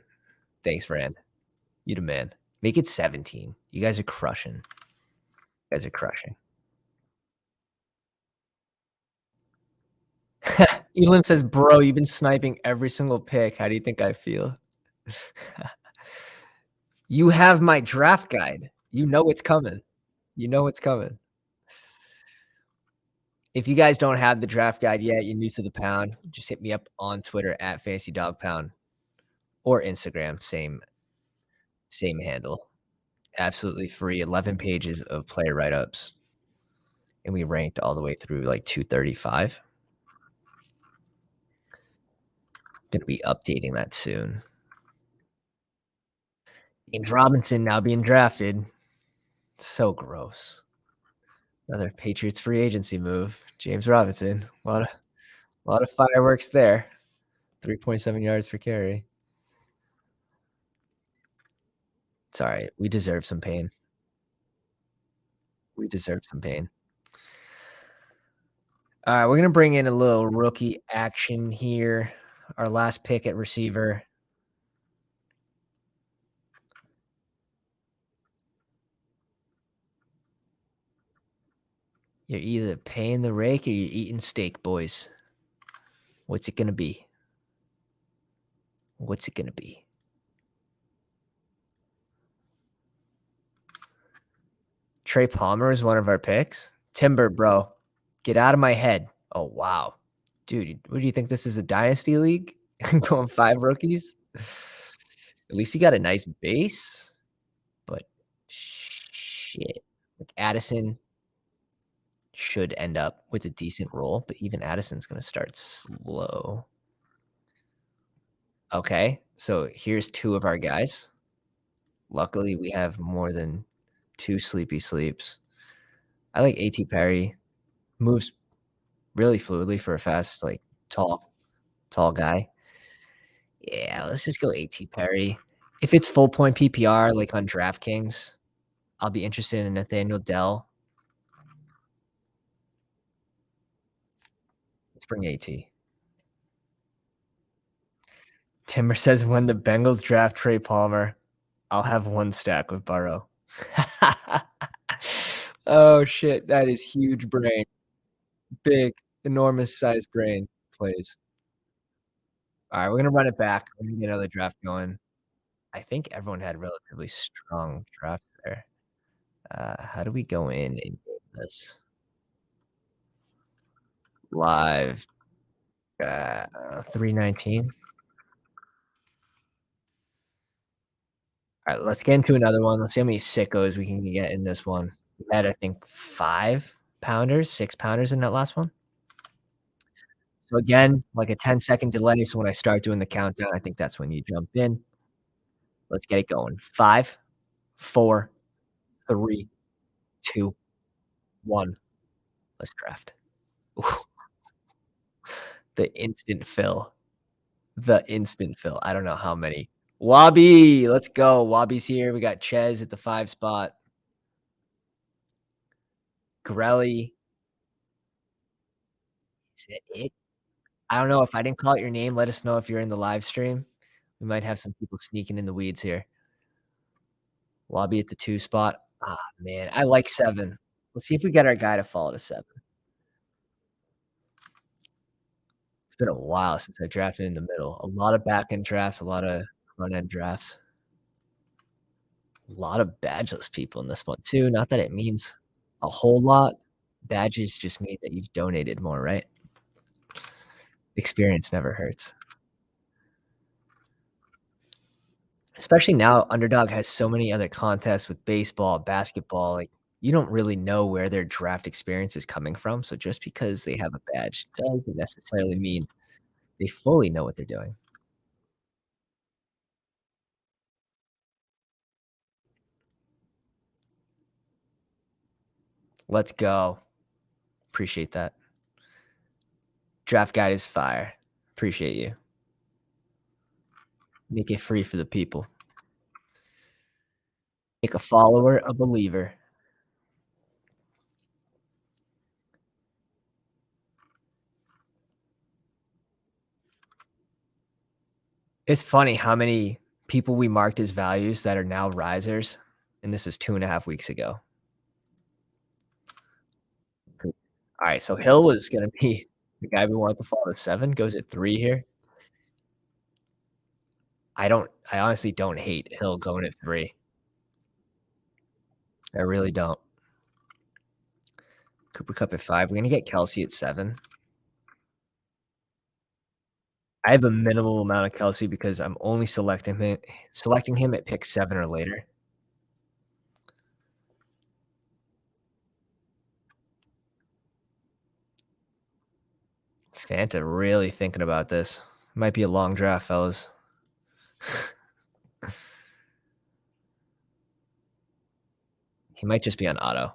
Thanks, friend. You the man. Make it 17. You guys are crushing. You guys are crushing. Elam says, "Bro, you've been sniping every single pick. How do you think I feel?" You have my draft guide. You know it's coming. You know it's coming. If you guys don't have the draft guide yet, you're new to the pound, just hit me up on Twitter at FantasyDogPound or Instagram, same handle. Absolutely free, 11 pages of player write-ups, and we ranked all the way through, like, 235. Gonna be updating that soon. James Robinson now being drafted. So gross. Another Patriots free agency move. James Robinson. A lot of fireworks there. 3.7 yards per carry. It's alright. We deserve some pain. We deserve some pain. Alright, we're gonna bring in a little rookie action here. Our last pick at receiver. You're either paying the rake or you're eating steak, boys. What's it gonna be? What's it gonna be? Trey Palmer is one of our picks? Timber, bro. Get out of my head. Oh, wow. Dude, what do you think this is, a dynasty league? Going 5 rookies? At least he got a nice base, but shit. Like, Addison should end up with a decent role, but even Addison's gonna start slow. Okay, so here's 2 of our guys. Luckily, we have more than 2 sleepy sleeps. I like A.T. Perry. Moves really fluidly for a fast, like, tall guy. Yeah, let's just go A.T. Perry. If it's full point PPR, like on DraftKings, I'll be interested in Nathaniel Dell. Let's bring AT. Timber says when the Bengals draft Trey Palmer, I'll have 1 stack with Burrow. Oh, shit, that is huge brain. Big, enormous sized brain plays. Alright, we're gonna run it back. We're gonna get another draft going. I think everyone had relatively strong drafts there. How do we go in and get this live? 319. Alright, let's get into another one. Let's see how many sickos we can get in this one. We had, I think, 5 pounders, 6 pounders in that last one. So again, like a 10-second delay, so when I start doing the countdown, I think that's when you jump in. Let's get it going. 5, 4, 3, 2, 1. Let's draft. Ooh, the instant fill. The instant fill. I don't know how many. Wabi, let's go. Wabi's here. We got Ches at the 5 spot. Grelly. Is that it? I don't know if I didn't call out your name, let us know if you're in the live stream. We might have some people sneaking in the weeds here. Wabi at the 2 spot. Ah, man, I like 7. Let's see if we get our guy to fall to 7. It's been a while since I drafted in the middle. A lot of back end drafts, a lot of front end drafts. A lot of badgeless people in this one too. Not that it means a whole lot. Badges just mean that you've donated more, right? Experience never hurts. Especially now, Underdog has so many other contests with baseball, basketball, like, you don't really know where their draft experience is coming from, so just because they have a badge doesn't necessarily mean they fully know what they're doing. Let's go. Appreciate that. Draft guide is fire. Appreciate you. Make it free for the people. Make a follower a believer. It's funny how many people we marked as values that are now risers, and this was 2.5 weeks ago. Alright, so Hill was gonna be the guy we want to fall to 7, goes at 3 here. I honestly don't hate Hill going at 3. I really don't. Cooper Kupp at 5. We're gonna get Kelsey at 7. I have a minimal amount of Kelsey because I'm only selecting him at pick 7 or later. Fanta really thinking about this. Might be a long draft, fellas. He might just be on auto.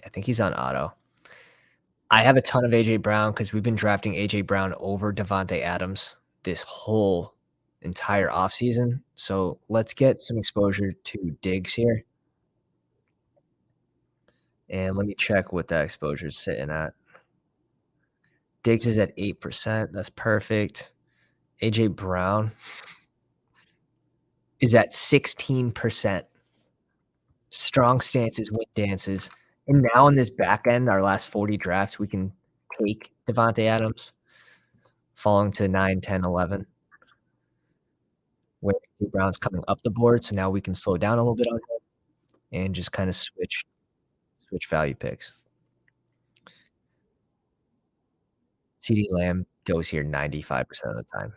I think he's on auto. I have a ton of AJ Brown because we've been drafting AJ Brown over Devontae Adams this whole entire offseason. So let's get some exposure to Diggs here. And let me check what that exposure is sitting at. Diggs is at 8%. That's perfect. AJ Brown is at 16%. Strong stances, win dances. And now in this back end, our last 40 drafts, we can take Devontae Adams, falling to 9, 10, 11. Where AJ Brown's coming up the board, so now we can slow down a little bit on him and just kinda switch value picks. CeeDee Lamb goes here 95% of the time.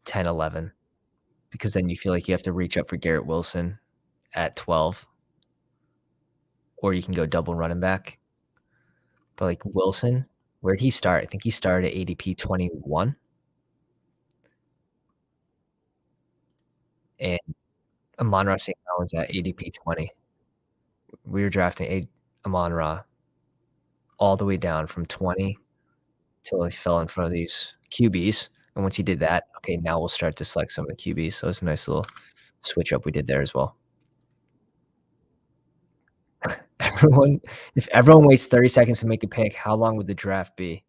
10, 11, because then you feel like you have to reach up for Garrett Wilson at 12, or you can go double running back. But, like, Wilson, where'd he start? I think he started at ADP 21, and Amon-Ra St. Brown was at ADP 20. We were drafting Amon-Ra all the way down from 20 till he fell in front of these QBs, and once he did that, okay, now we'll start to select some of the QBs, so it's a nice little switch up we did there as well. Everyone if everyone waits 30 seconds to make a pick, how long would the draft be?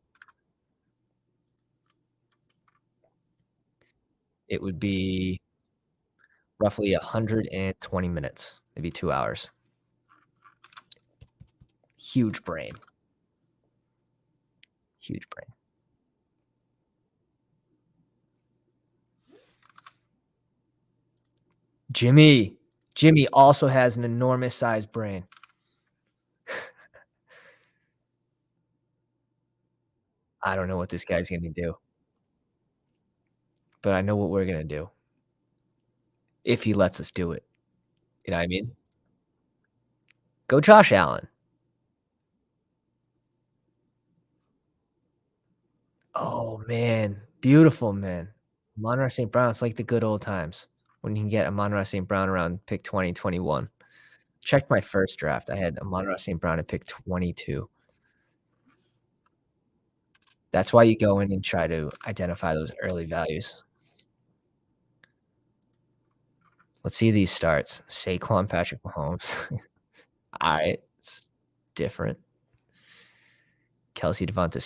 It would be roughly 120 minutes, maybe 2 hours. Huge brain. Huge brain. Jimmy also has an enormous sized brain. I don't know what this guy's gonna do, but I know what we're gonna do if he lets us do it. You know what I mean? Go Josh Allen. Oh, man. Beautiful, man. Amon-Ra St. Brown, it's like the good old times when you can get Amon-Ra St. Brown around pick 20, 21. Check my first draft. I had Amon-Ra St. Brown at pick 22. That's why you go in and try to identify those early values. Let's see these starts. Saquon, Patrick Mahomes. Alright, it's different. Kelsey, Devonta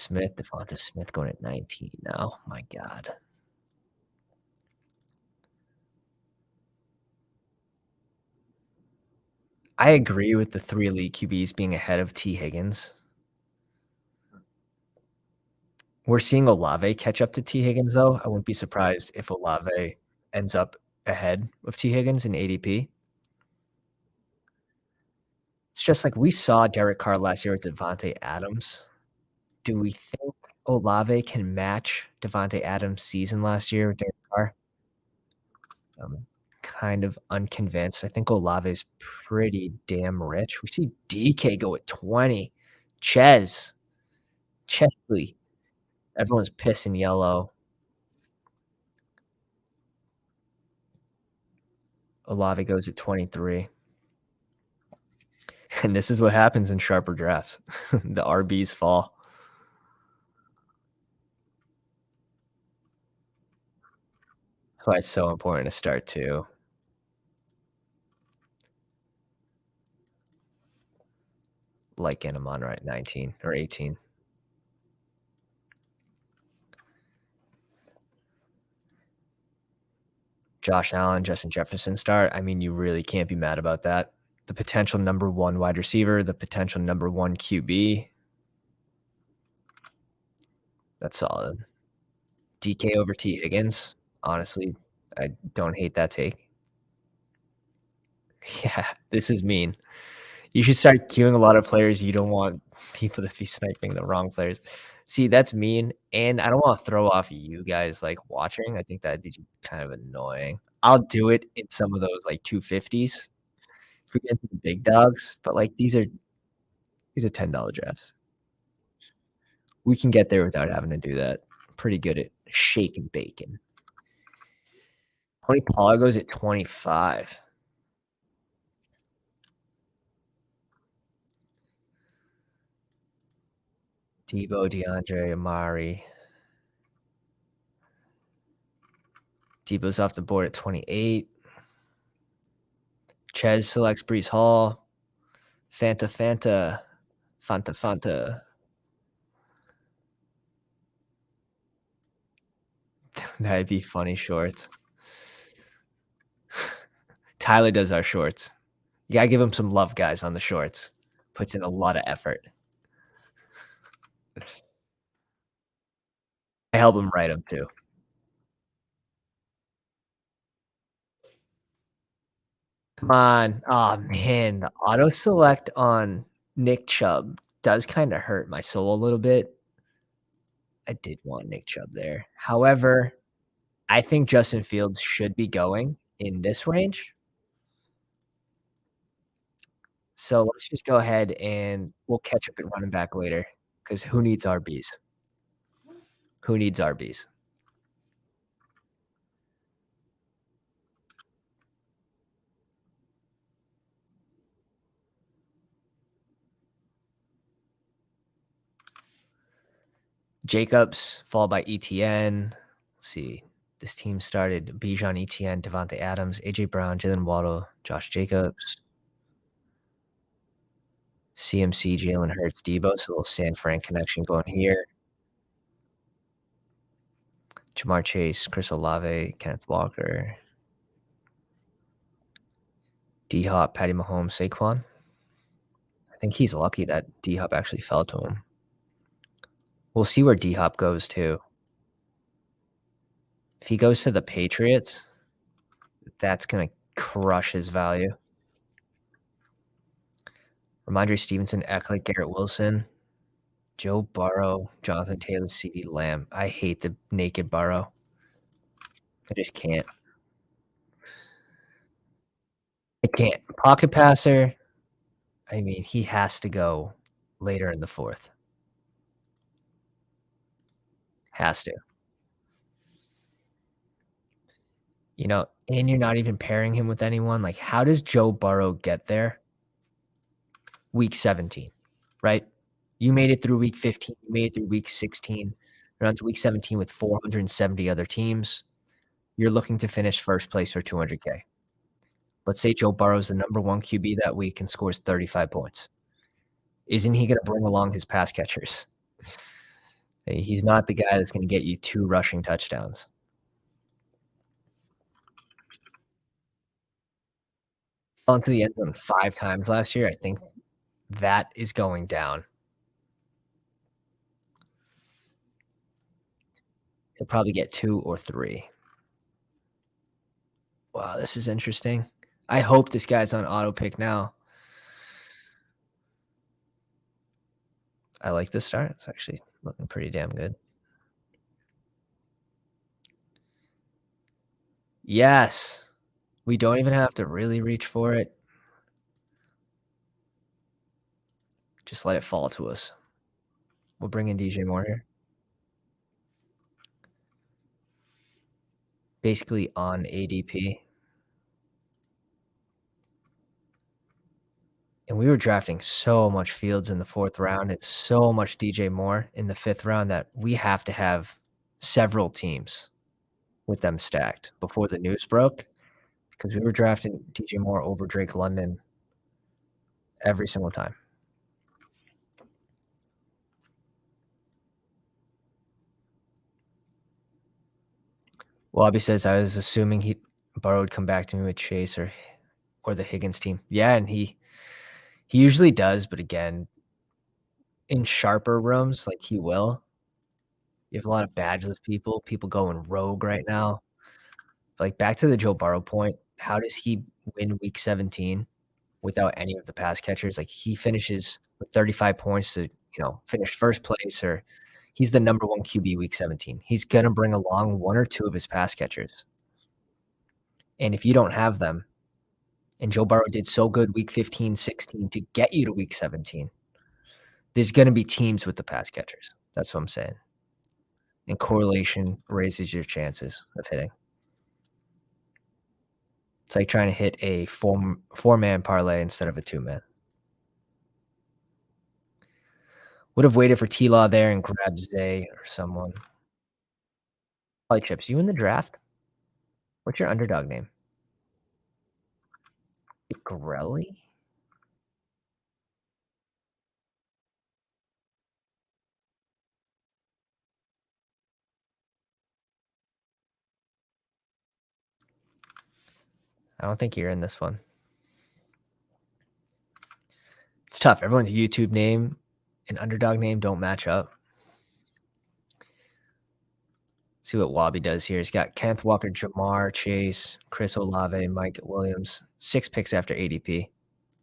Smith going at 19 now. My god. I agree with the 3 elite QBs being ahead of T. Higgins. We're seeing Olave catch up to T. Higgins, though. I wouldn't be surprised if Olave ends up ahead of T. Higgins in ADP. It's just like we saw Derek Carr last year with Devontae Adams. Do we think Olave can match Devontae Adams' season last year with Derek Carr? I'm kind of unconvinced. I think Olave's pretty damn rich. We see DK go at 20. Chesley. Everyone's pissing yellow. Olave goes at 23. And this is what happens in sharper drafts. The RBs fall. That's why it's so important to start too. Like Amon right 19 or 18. Josh Allen, Justin Jefferson start. I mean, you really can't be mad about that. The potential number 1 wide receiver, the potential number 1 QB. That's solid. DK over T. Higgins. Honestly, I don't hate that take. Yeah, this is mean. You should start queuing a lot of players you don't want people to be sniping the wrong players. See, that's mean, and I don't wanna throw off you guys, like, watching. I think that'd be kind of annoying. I'll do it in some of those, like, 250s if we get into the big dogs, but, like, these are $10 drafts. We can get there without having to do that. Pretty good at shaking bacon. Tony Pollard goes at 25. Debo, DeAndre, Amari. Debo's off the board at 28. Chez selects Breece Hall. Fanta Fanta. Fanta Fanta. That'd be funny shorts. Tyler does our shorts. You gotta give him some love, guys, on the shorts. Puts in a lot of effort. I help him write them too. Come on. Oh man, the auto select on Nick Chubb does kinda hurt my soul a little bit. I did want Nick Chubb there. However, I think Justin Fields should be going in this range. So let's just go ahead and we'll catch up at running back later. Because who needs RBs? Who needs RBs? Jacobs, followed by ETN. Let's see. This team started Bijan, ETN, Devontae Adams, AJ Brown, Jalen Waddle, Josh Jacobs, CMC, Jalen Hurts, Debo. So a little San Fran connection going here. Jamar Chase, Chris Olave, Kenneth Walker, D Hop, Patty Mahomes, Saquon. I think he's lucky that D Hop actually fell to him. We'll see where D Hop goes too. If he goes to the Patriots, that's gonna crush his value. Ramondre Stevenson, Eckler, Garrett Wilson, Joe Burrow, Jonathan Taylor, CeeDee Lamb. I hate the naked Burrow. I just can't. I can't. Pocket passer, I mean, he has to go later in the 4th. Has to. And you're not even pairing him with anyone. Like, how does Joe Burrow get there? Week 17, right? You made it through week 15. You made it through week 16. You're on to week 17 with 470 other teams. You're looking to finish first place for 200K. Let's say Joe Burrow's the number 1 QB that week and scores 35 points. Isn't he going to bring along his pass catchers? He's not the guy that's going to get you 2 rushing touchdowns. Onto the end zone 5 times last year. I think that is going down. He'll probably get 2 or 3. Wow, this is interesting. I hope this guy's on auto pick now. I like this start. It's actually looking pretty damn good. Yes. We don't even have to really reach for it. Just let it fall to us. We'll bring in DJ Moore here. Basically on ADP. And we were drafting so much Fields in the 4th round and so much DJ Moore in the 5th round that we have to have several teams with them stacked before the news broke because we were drafting DJ Moore over Drake London every single time. Lobby says I was assuming Burrow would come back to me with Chase or the Higgins team. Yeah, and he usually does, but again, in sharper rooms, like he will. You have a lot of badgeless people going rogue right now. Like, back to the Joe Burrow point, how does he win week 17 without any of the pass catchers? Like, he finishes with 35 points to, finish first place, or he's the number 1 QB week 17. He's gonna bring along 1 or 2 of his pass catchers. And if you don't have them, and Joe Burrow did so good week 15, 16 to get you to week 17, there's gonna be teams with the pass catchers. That's what I'm saying. And correlation raises your chances of hitting. It's like trying to hit a four-man parlay instead of a 2-man. Would have waited for T-Law there and grabbed Zay or someone. Probably Chips, you in the draft? What's your underdog name? Grelly? I don't think you're in this one. It's tough. Everyone's YouTube name and Underdog name don't match up. See what Wabi does here. He's got Kenneth Walker, Jamar Chase, Chris Olave, Mike Williams. 6 picks after ADP.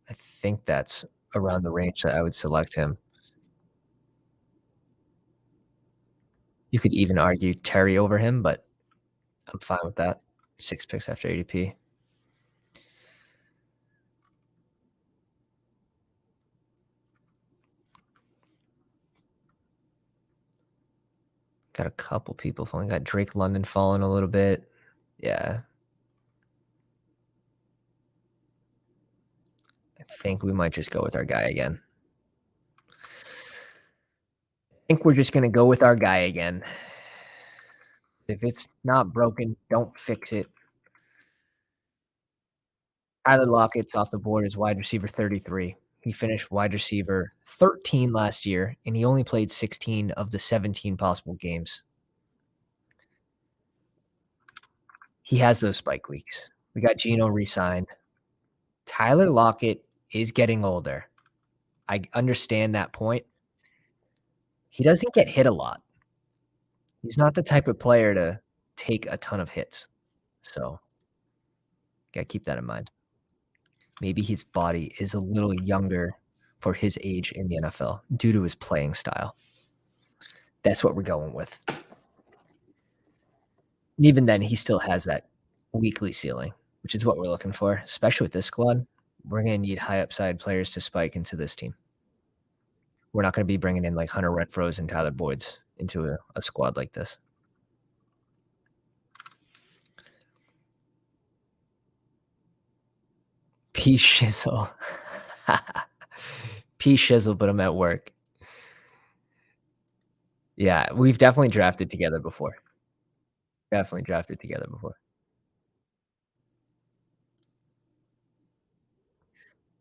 I think that's around the range that I would select him. You could even argue Terry over him, but I'm fine with that. 6 picks after ADP. Got a couple people falling. Got Drake London falling a little bit. Yeah. I think we might just go with our guy again. I think we're just gonna go with our guy again. If it's not broken, don't fix it. Tyler Lockett's off the board as wide receiver 33. He finished wide receiver 13 last year, and he only played 16 of the 17 possible games. He has those spike weeks. We got Geno re-signed. Tyler Lockett is getting older. I understand that point. He doesn't get hit a lot. He's not the type of player to take a ton of hits. So, gotta keep that in mind. Maybe his body is a little younger for his age in the NFL due to his playing style. That's what we're going with. And even then, he still has that weekly ceiling, which is what we're looking for, especially with this squad. We're gonna need high upside players to spike into this team. We're not gonna be bringing in like Hunter Renfrows and Tyler Boyds into a squad like this. P Shizzle. P Shizzle, but I'm at work. Yeah, we've definitely drafted together before. Definitely drafted together before.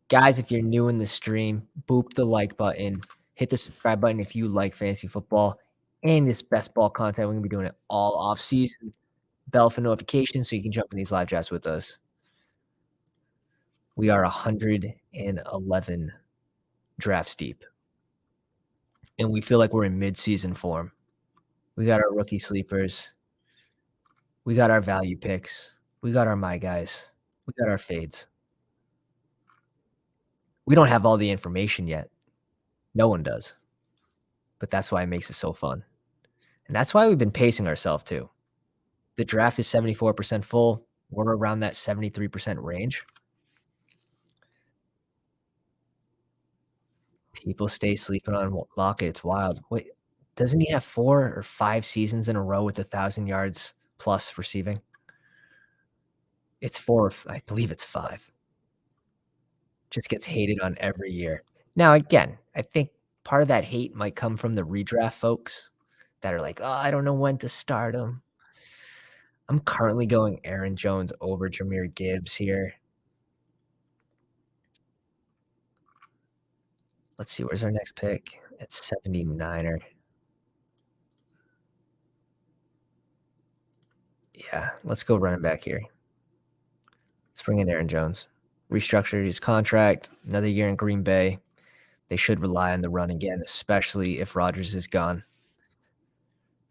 Guys, if you're new in the stream, boop the like button, hit the subscribe button if you like fantasy football and this best ball content. We're gonna be doing it all off season. Bell for notifications so you can jump in these live drafts with us. We are 111 drafts deep, and we feel like we're in mid-season form. We got our rookie sleepers. We got our value picks. We got our my guys. We got our fades. We don't have all the information yet. No one does. But that's why it makes it so fun. And that's why we've been pacing ourselves too. The draft is 74% full. We're around that 73% range. People stay sleeping on Lockett. It's wild. Wait, doesn't he have 4 or 5 seasons in a row with 1,000 yards plus receiving? It's 4, I believe it's 5. Just gets hated on every year. Now, again, I think part of that hate might come from the redraft folks that are like, "Oh, I don't know when to start him." I'm currently going Aaron Jones over Jahmyr Gibbs here. Let's see, where's our next pick? It's 79er. Yeah, let's go running back here. Let's bring in Aaron Jones. Restructured his contract, another year in Green Bay. They should rely on the run again, especially if Rodgers is gone.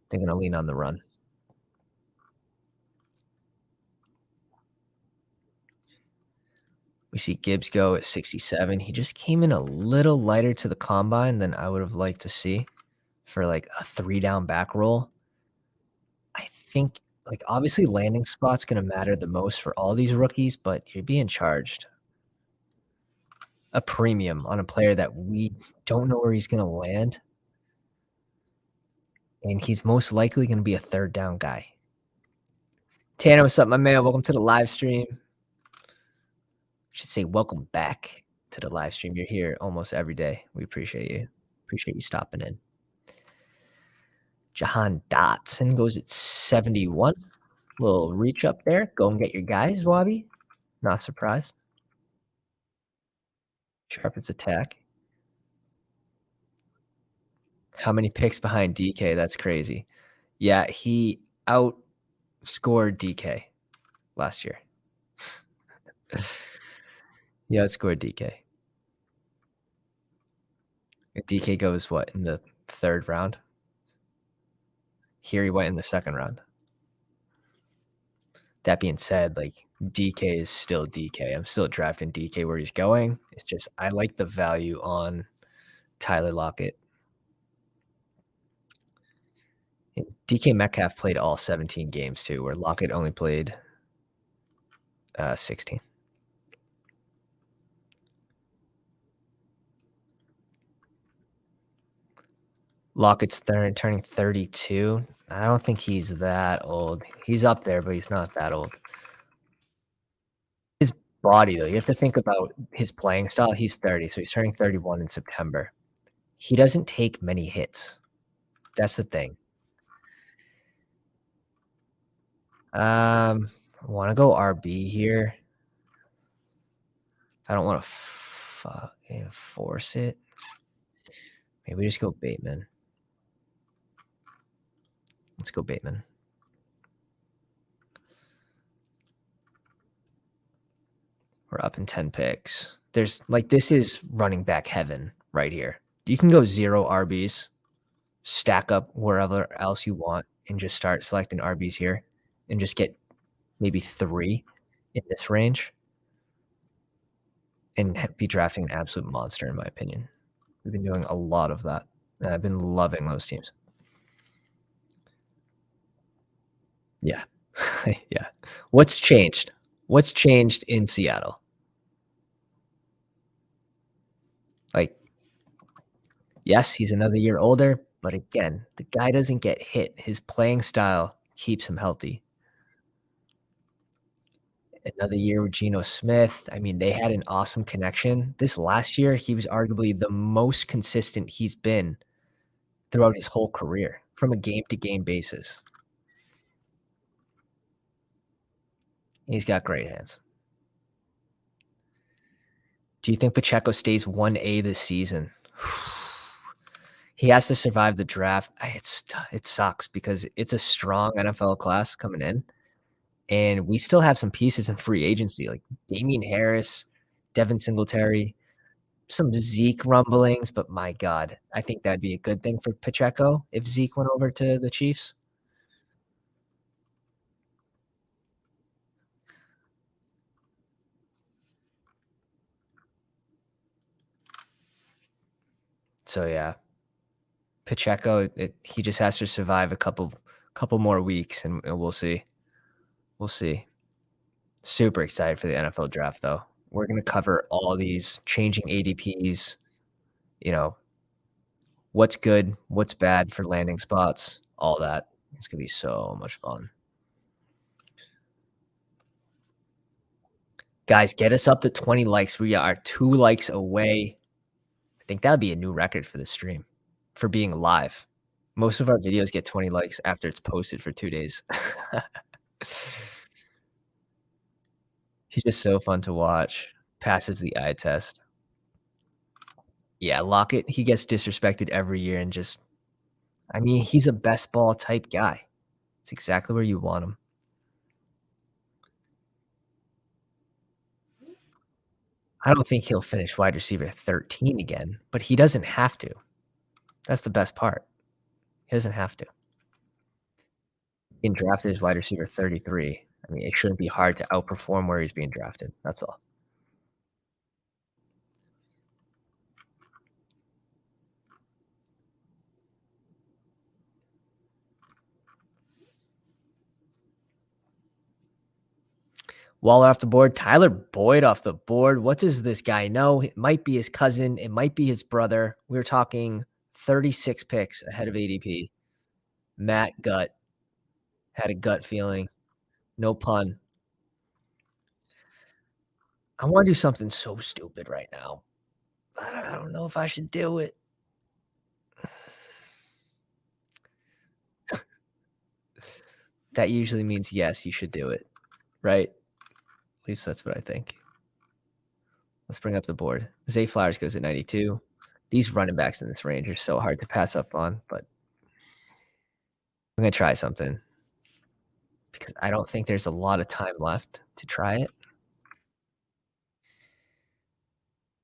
They're going to lean on the run. We see Gibbs go at 67. He just came in a little lighter to the combine than I would have liked to see for like a 3-down back roll. I think, like, obviously landing spot's going to matter the most for all these rookies, but you're being charged a premium on a player that we don't know where he's going to land, and he's most likely going to be a 3rd-down guy. Tanner, what's up, my man? Welcome to the live stream. Should say welcome back to the live stream. You're here almost every day. We appreciate you. Appreciate you stopping in. Jahan Dotson goes at 71. Little reach up there. Go and get your guys, Wabi. Not surprised. Sharpest attack. How many picks behind DK? That's crazy. Yeah, he outscored DK last year. He outscored DK. DK goes what, in the 3rd round? Here he went in the 2nd round. That being said, like, DK is still DK. I'm still drafting DK where he's going. It's just I like the value on Tyler Lockett. And DK Metcalf played all 17 games too, where Lockett only played 16. Lockett's turning 32. I don't think he's that old. He's up there, but he's not that old. His body, though, you have to think about his playing style. He's 30, so he's turning 31 in September. He doesn't take many hits. That's the thing. I wanna go RB here. I don't wanna fucking force it. Maybe we just go Bateman. Let's go Bateman. We're up in 10 picks. There's like, this is running back heaven right here. You can go 0 RBs, stack up wherever else you want, and just start selecting RBs here and just get maybe 3 in this range and be drafting an absolute monster, in my opinion. We've been doing a lot of that, and I've been loving those teams. Yeah. Yeah. What's changed? What's changed in Seattle? Like, yes, he's another year older, but again, the guy doesn't get hit. His playing style keeps him healthy. Another year with Geno Smith. I mean, they had an awesome connection. This last year, he was arguably the most consistent he's been throughout his whole career from a game-to-game basis. He's got great hands. Do you think Pacheco stays 1A this season? He has to survive the draft. It sucks because it's a strong NFL class coming in, and we still have some pieces in free agency, like Damian Harris, Devin Singletary, some Zeke rumblings, but my god, I think that'd be a good thing for Pacheco if Zeke went over to the Chiefs. So, yeah, Pacheco, he just has to survive a couple more weeks, and we'll see. We'll see. Super excited for the NFL draft, though. We're gonna cover all these changing ADPs, you know, what's good, what's bad for landing spots, all that. It's gonna be so much fun. Guys, get us up to 20 likes. We are 2 likes away. I think that'd be a new record for the stream, for being live. Most of our videos get 20 likes after it's posted for 2 days. He's just so fun to watch. Passes the eye test. Yeah, Lockett, he gets disrespected every year and just I mean, he's a best ball type guy. It's exactly where you want him. I don't think he'll finish wide receiver 13 again, but he doesn't have to. That's the best part. He doesn't have to. Being drafted as wide receiver 33. I mean, it shouldn't be hard to outperform where he's being drafted. That's all. Waller off the board. Tyler Boyd off the board. What does this guy know? It might be his cousin. It might be his brother. We're talking 36 picks ahead of ADP. Matt Gut had a gut feeling. No pun. I want to do something so stupid right now. I don't know if I should do it. That usually means yes, you should do it, right? At least that's what I think. Let's bring up the board. Zay Flowers goes at 92. These running backs in this range are so hard to pass up on, but I'm gonna try something because I don't think there's a lot of time left to try it.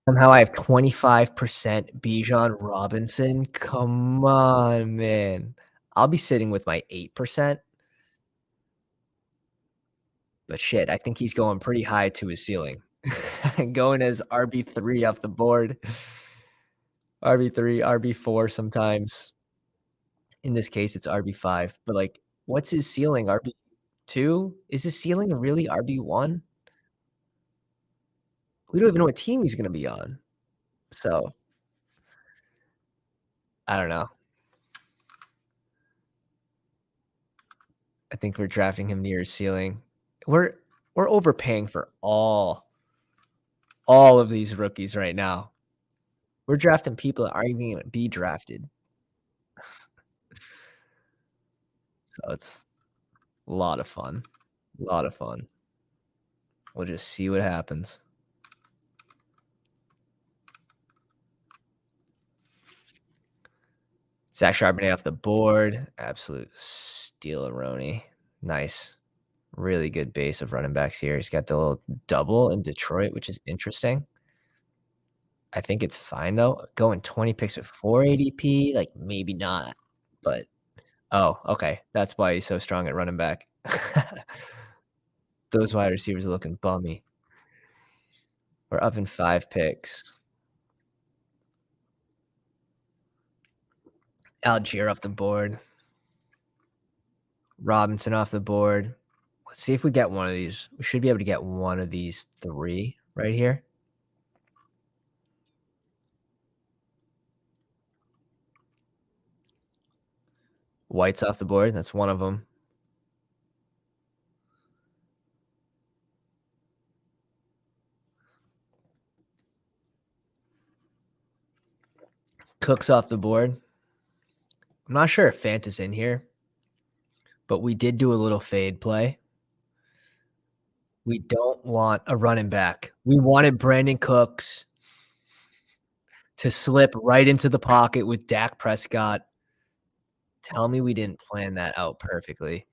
Somehow I have 25% Bijan Robinson. Come on, man. I'll be sitting with my 8%, but shit, I think he's going pretty high to his ceiling. Going as RB3 off the board. RB3, RB4 sometimes. In this case, it's RB5, but, like, what's his ceiling? RB2? Is his ceiling really RB1? We don't even know what team he's gonna be on. So, I don't know. I think we're drafting him near his ceiling. We're we're overpaying for all of these rookies right now. We're drafting people that aren't even gonna be drafted. So it's a lot of fun. A lot of fun. We'll just see what happens. Zach Charbonnet off the board. Absolute steal-a-roni. Nice. Really good base of running backs here. He's got the little double in Detroit, which is interesting. I think it's fine, though. Going 20 picks with 4 ADP, like, maybe not, but oh, okay. That's why he's so strong at running back. Those wide receivers are looking bummy. We're up in 5 picks. Algier off the board. Robinson off the board. Let's see if we get one of these. We should be able to get one of these 3 right here. White's off the board. That's one of them. Cook's off the board. I'm not sure if Fant is in here, but we did do a little fade play. We don't want a running back. We wanted Brandon Cooks to slip right into the pocket with Dak Prescott. Tell me we didn't plan that out perfectly.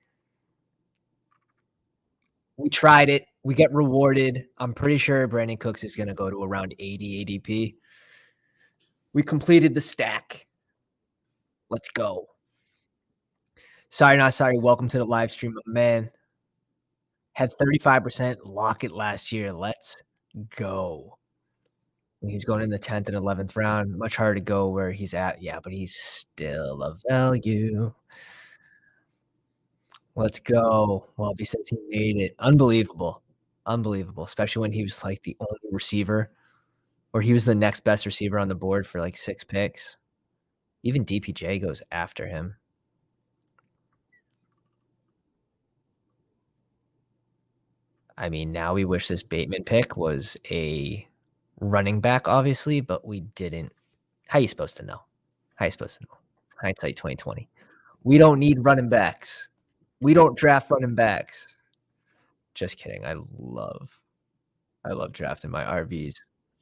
We tried it. We get rewarded. I'm pretty sure Brandon Cooks is gonna go to around 80 ADP. We completed the stack. Let's go. Sorry, not sorry. Welcome to the live stream, man. Had 35% lock it last year. Let's go. He's going in the 10th and 11th round. Much harder to go where he's at. Yeah, but he's still a value. Let's go. Well, says he made it. Unbelievable. Unbelievable, especially when he was, like, the only receiver, or he was the next best receiver on the board for, like, 6 picks. Even DPJ goes after him. I mean, now we wish this Bateman pick was a running back, obviously, but we didn't. How you supposed to know? How you supposed to know? Hindsight 2020. We don't need running backs. We don't draft running backs. Just kidding. I love drafting my RBs.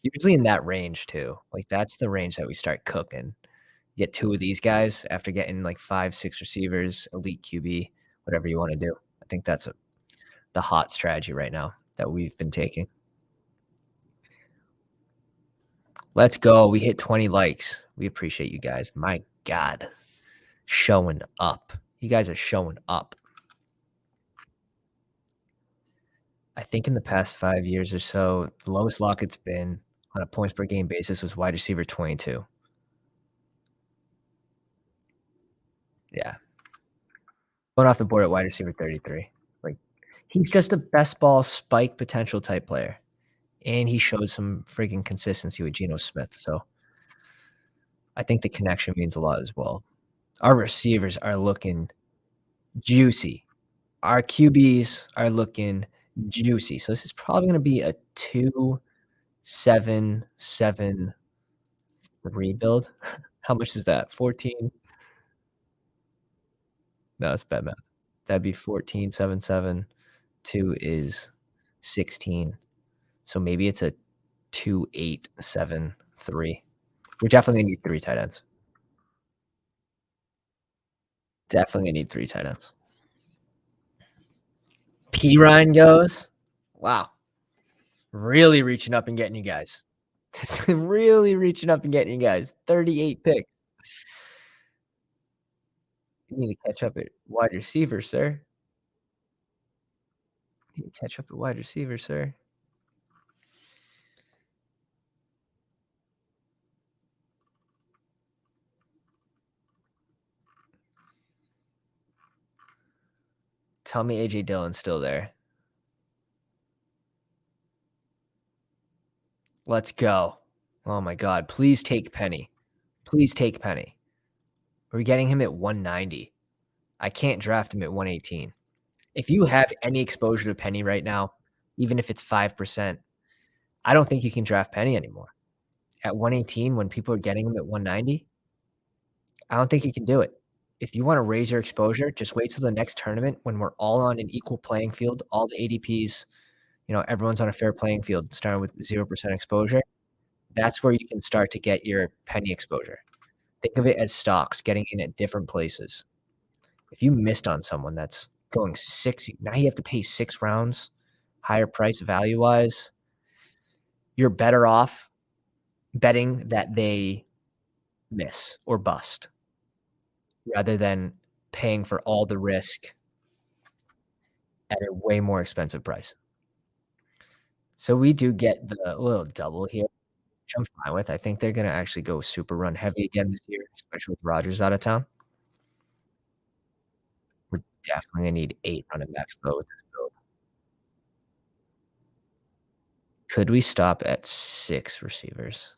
Usually in that range too. Like, that's the range that we start cooking. Get 2 of these guys after getting, like, 5, 6 receivers, elite QB, whatever you wanna do. I think that's the hot strategy right now that we've been taking. Let's go. We hit 20 likes. We appreciate you guys. My God. Showing up. You guys are showing up. I think in the past 5 years or so, the lowest lock it's been on a points per game basis was wide receiver 22. Yeah. Going off the board at wide receiver 33. Like, he's just a best ball spike potential type player, and he shows some freaking consistency with Geno Smith, so I think the connection means a lot as well. Our receivers are looking juicy. Our QBs are looking juicy, so this is probably gonna be a 2-7-7-3 build. How much is that? 14? No, it's bad math. That'd be 14, 7, 7. 2 is 16. So maybe it's a 2873. We definitely need 3 tight ends. Definitely need 3 tight ends. P. Ryan goes. Wow. Really reaching up and getting you guys. Really reaching up and getting you guys. 38 picks. You need to catch up at wide receiver, sir. You need to catch up at wide receiver, sir. Tell me AJ Dillon's still there. Let's go. Oh my god. Please take Penny. Please take Penny. We're getting him at 190. I can't draft him at 118. If you have any exposure to Penny right now, even if it's 5%, I don't think you can draft Penny anymore. At 118, when people are getting him at 190, I don't think you can do it. If you wanna raise your exposure, just wait till the next tournament when we're all on an equal playing field, all the ADPs, everyone's on a fair playing field starting with 0% exposure. That's where you can start to get your Penny exposure. Think of it as stocks getting in at different places. If you missed on someone that's going 6, now you have to pay 6 rounds, higher price value-wise. You're better off betting that they miss or bust rather than paying for all the risk at a way more expensive price. So we do get the little double here, which I'm fine with. I think they're gonna actually go super run heavy again this year, especially with Rodgers out of town. We're definitely gonna need 8 running backs though with this build. Could we stop at 6 receivers?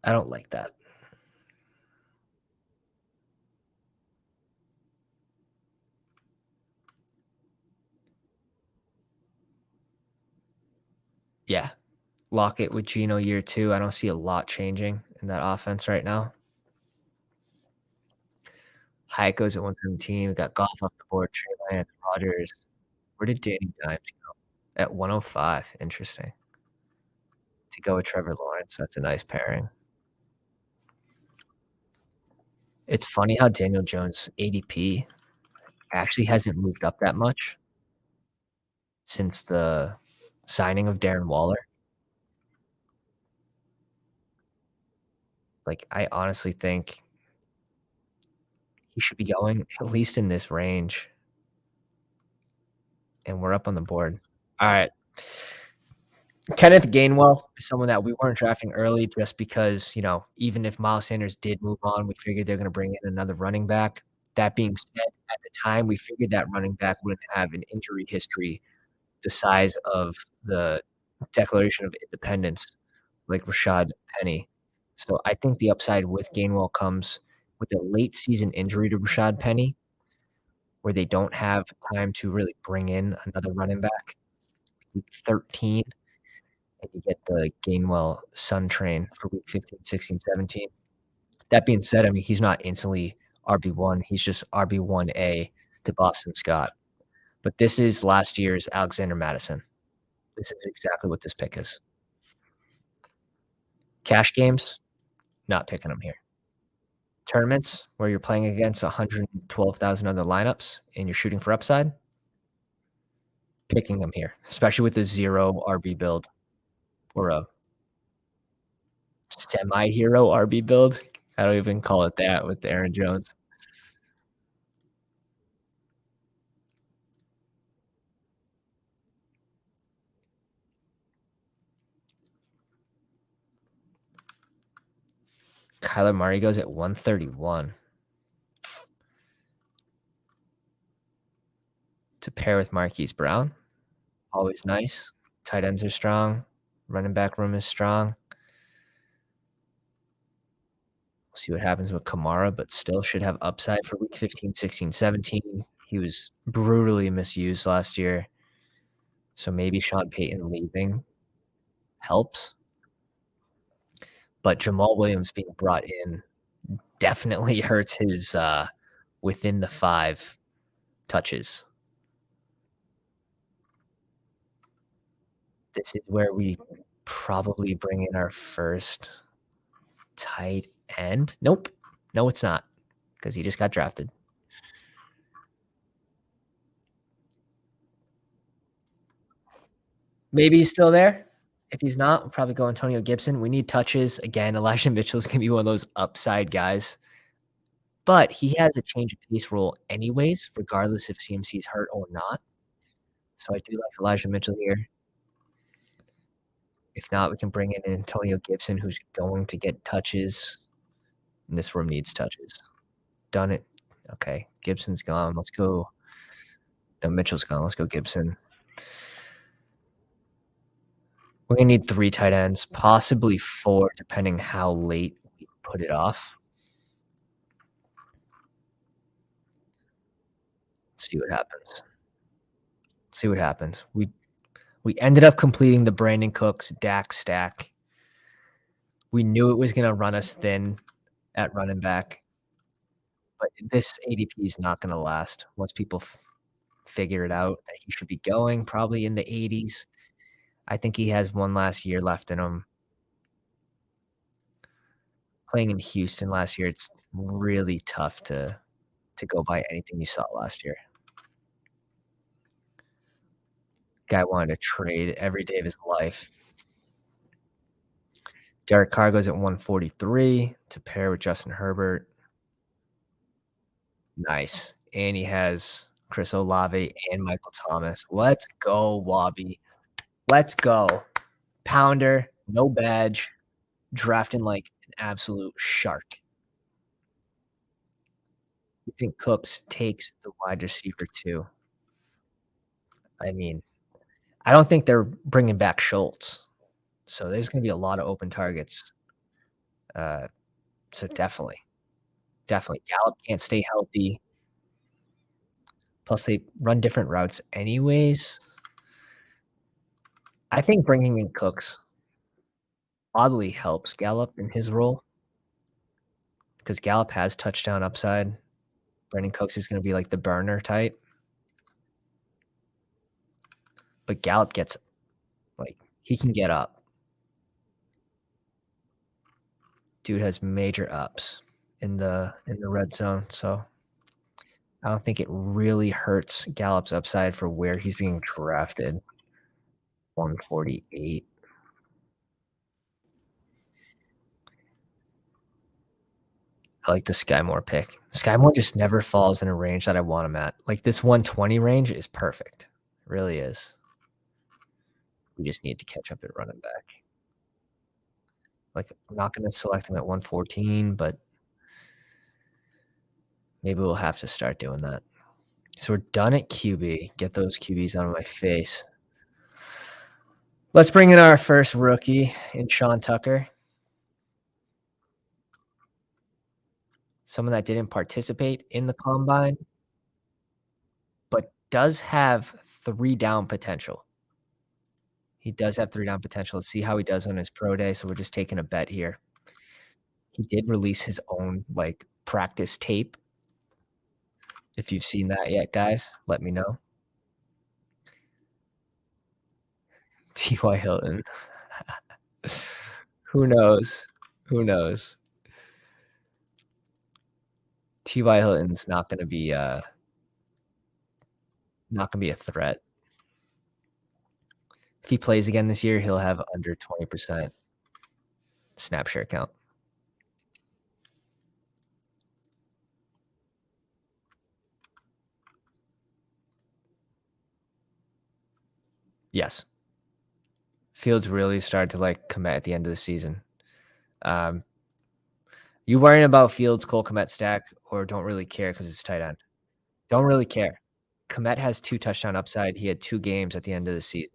I don't like that. Yeah. Lockett with Geno year 2, I don't see a lot changing in that offense right now. Hyatt goes at 117, we got Goff off the board, Trey Lance, Rodgers. Where did Danny Dimes go? At 105, interesting. To go with Trevor Lawrence, that's a nice pairing. It's funny how Daniel Jones' ADP actually hasn't moved up that much since the signing of Darren Waller. Like, I honestly think he should be going at least in this range, and we're up on the board. Alright. Kenneth Gainwell is someone that we weren't drafting early just because, even if Miles Sanders did move on, we figured they're gonna bring in another running back. That being said, at the time, we figured that running back wouldn't have an injury history the size of the Declaration of Independence like Rashad Penny. So I think the upside with Gainwell comes with a late season injury to Rashad Penny, where they don't have time to really bring in another running back. Week 13, and you get the Gainwell Sun Train for week 15, 16, 17. That being said, I mean, he's not instantly RB1. He's just RB1A to Boston Scott. But this is last year's Alexander Madison. This is exactly what this pick is. Cash games, not picking them here. Tournaments where you're playing against 112,000 other lineups and you're shooting for upside, picking them here, especially with the 0 RB build or a semi-hero RB build. I don't even call it that with Aaron Jones. Kyler Murray goes at 131 to pair with Marquise Brown. Always nice. Tight ends are strong. Running back room is strong. We'll see what happens with Kamara, but still should have upside for week 15, 16, 17. He was brutally misused last year. So maybe Sean Payton leaving helps. But Jamal Williams being brought in definitely hurts his within the 5 touches. This is where we probably bring in our first tight end. Nope. No, it's not, because he just got drafted. Maybe he's still there. If he's not, we'll probably go Antonio Gibson. We need touches. Again, Elijah Mitchell's gonna be one of those upside guys, but he has a change of pace role anyways, regardless if CMC's hurt or not. So I do like Elijah Mitchell here. If not, we can bring in Antonio Gibson, who's going to get touches, and this room needs touches. Done it. Okay, Gibson's gone. Let's go. No, Mitchell's gone. Let's go Gibson. We're gonna need 3 tight ends, possibly 4, depending how late we put it off. Let's see what happens. See what happens. We ended up completing the Brandon Cooks Dak stack. We knew it was gonna run us thin at running back, but this ADP is not gonna last once people figure it out that he should be going probably in the 80s. I think he has one last year left in him. Playing in Houston last year, it's really tough to go by anything you saw last year. Guy wanted to trade every day of his life. Derek Carr goes at 143 to pair with Justin Herbert. Nice. And he has Chris Olave and Michael Thomas. Let's go, Wabi. Let's go. Pounder, no badge, drafting like an absolute shark. You think Cooks takes the wide receiver too? I mean, I don't think they're bringing back Schultz, so there's gonna be a lot of open targets. Uh, so definitely. Gallup can't stay healthy. Plus, they run different routes anyways. I think bringing in Cooks oddly helps Gallup in his role because Gallup has touchdown upside. Brandon Cooks is gonna be like the burner type, but Gallup gets like, he can get up. Dude has major ups in the red zone, so I don't think it really hurts Gallup's upside for where he's being drafted. 148. I like the Sky Moore pick. Sky Moore just never falls in a range that I want him at. Like, this 120 range is perfect. It really is. We just need to catch up at running back. Like, I'm not gonna select him at 114, but maybe we'll have to start doing that. So we're done at QB. Get those QBs out of my face. Let's bring in our first rookie in Sean Tucker. Someone that didn't participate in the combine, but does have 3 down potential. He does have 3 down potential. Let's see how he does on his pro day, so we're just taking a bet here. He did release his own, like, practice tape. If you've seen that yet, guys, let me know. T.Y. Hilton. Who knows? Who knows? T.Y. Hilton's not gonna be a threat. If he plays again this year, he'll have under 20% snap share count. Yes. Fields really started to, like, commit at the end of the season. Um, you worrying about Fields' Cole Kmet stack or don't really care because it's tight end? Don't really care. Kmet has 2 touchdown upside. He had 2 games at the end of the season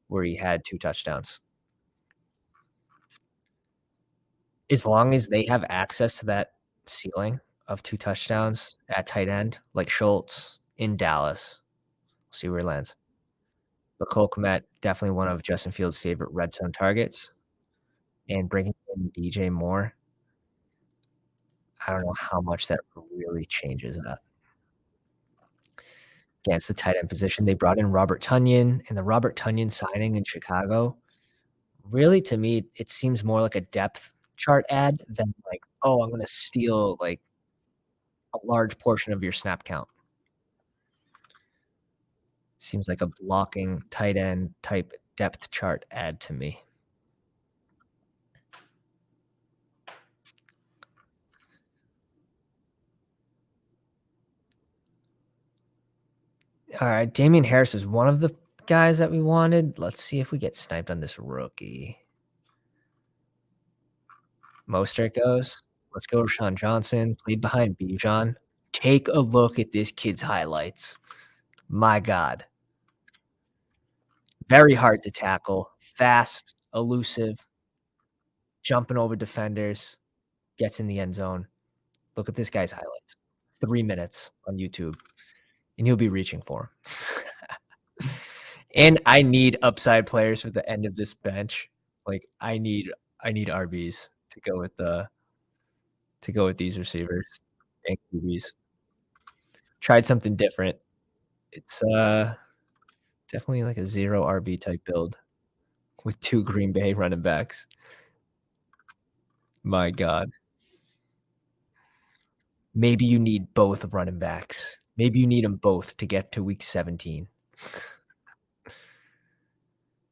where he had 2 touchdowns. As long as they have access to that ceiling of 2 touchdowns at tight end, like Schultz in Dallas, we'll see where he lands. But Cole Kmet, definitely one of Justin Fields' favorite red zone targets, and bringing in DJ Moore, I don't know how much that really changes that. against the tight end position. They brought in Robert Tonyan, and the Robert Tonyan signing in Chicago, really, to me, it seems more like a depth chart ad than like, "Oh, I'm gonna steal, like, a large portion of your snap count." Seems like a blocking tight end type depth chart ad to me. Alright, Damian Harris is one of the guys that we wanted. Let's see if we get sniped on this rookie. Mostert goes. Let's go Rashawn Johnson, played behind Bijan. Take a look at this kid's highlights. My god. Very hard to tackle, fast, elusive, jumping over defenders, gets in the end zone. Look at this guy's highlights. 3 minutes on YouTube, and he'll be reaching for him. And I need upside players for the end of this bench. Like, I need RBs to go with these receivers and QBs. Tried something different. It's, definitely like a 0 RB type build with 2 Green Bay running backs. My god. Maybe you need both running backs. Maybe you need them both to get to week 17.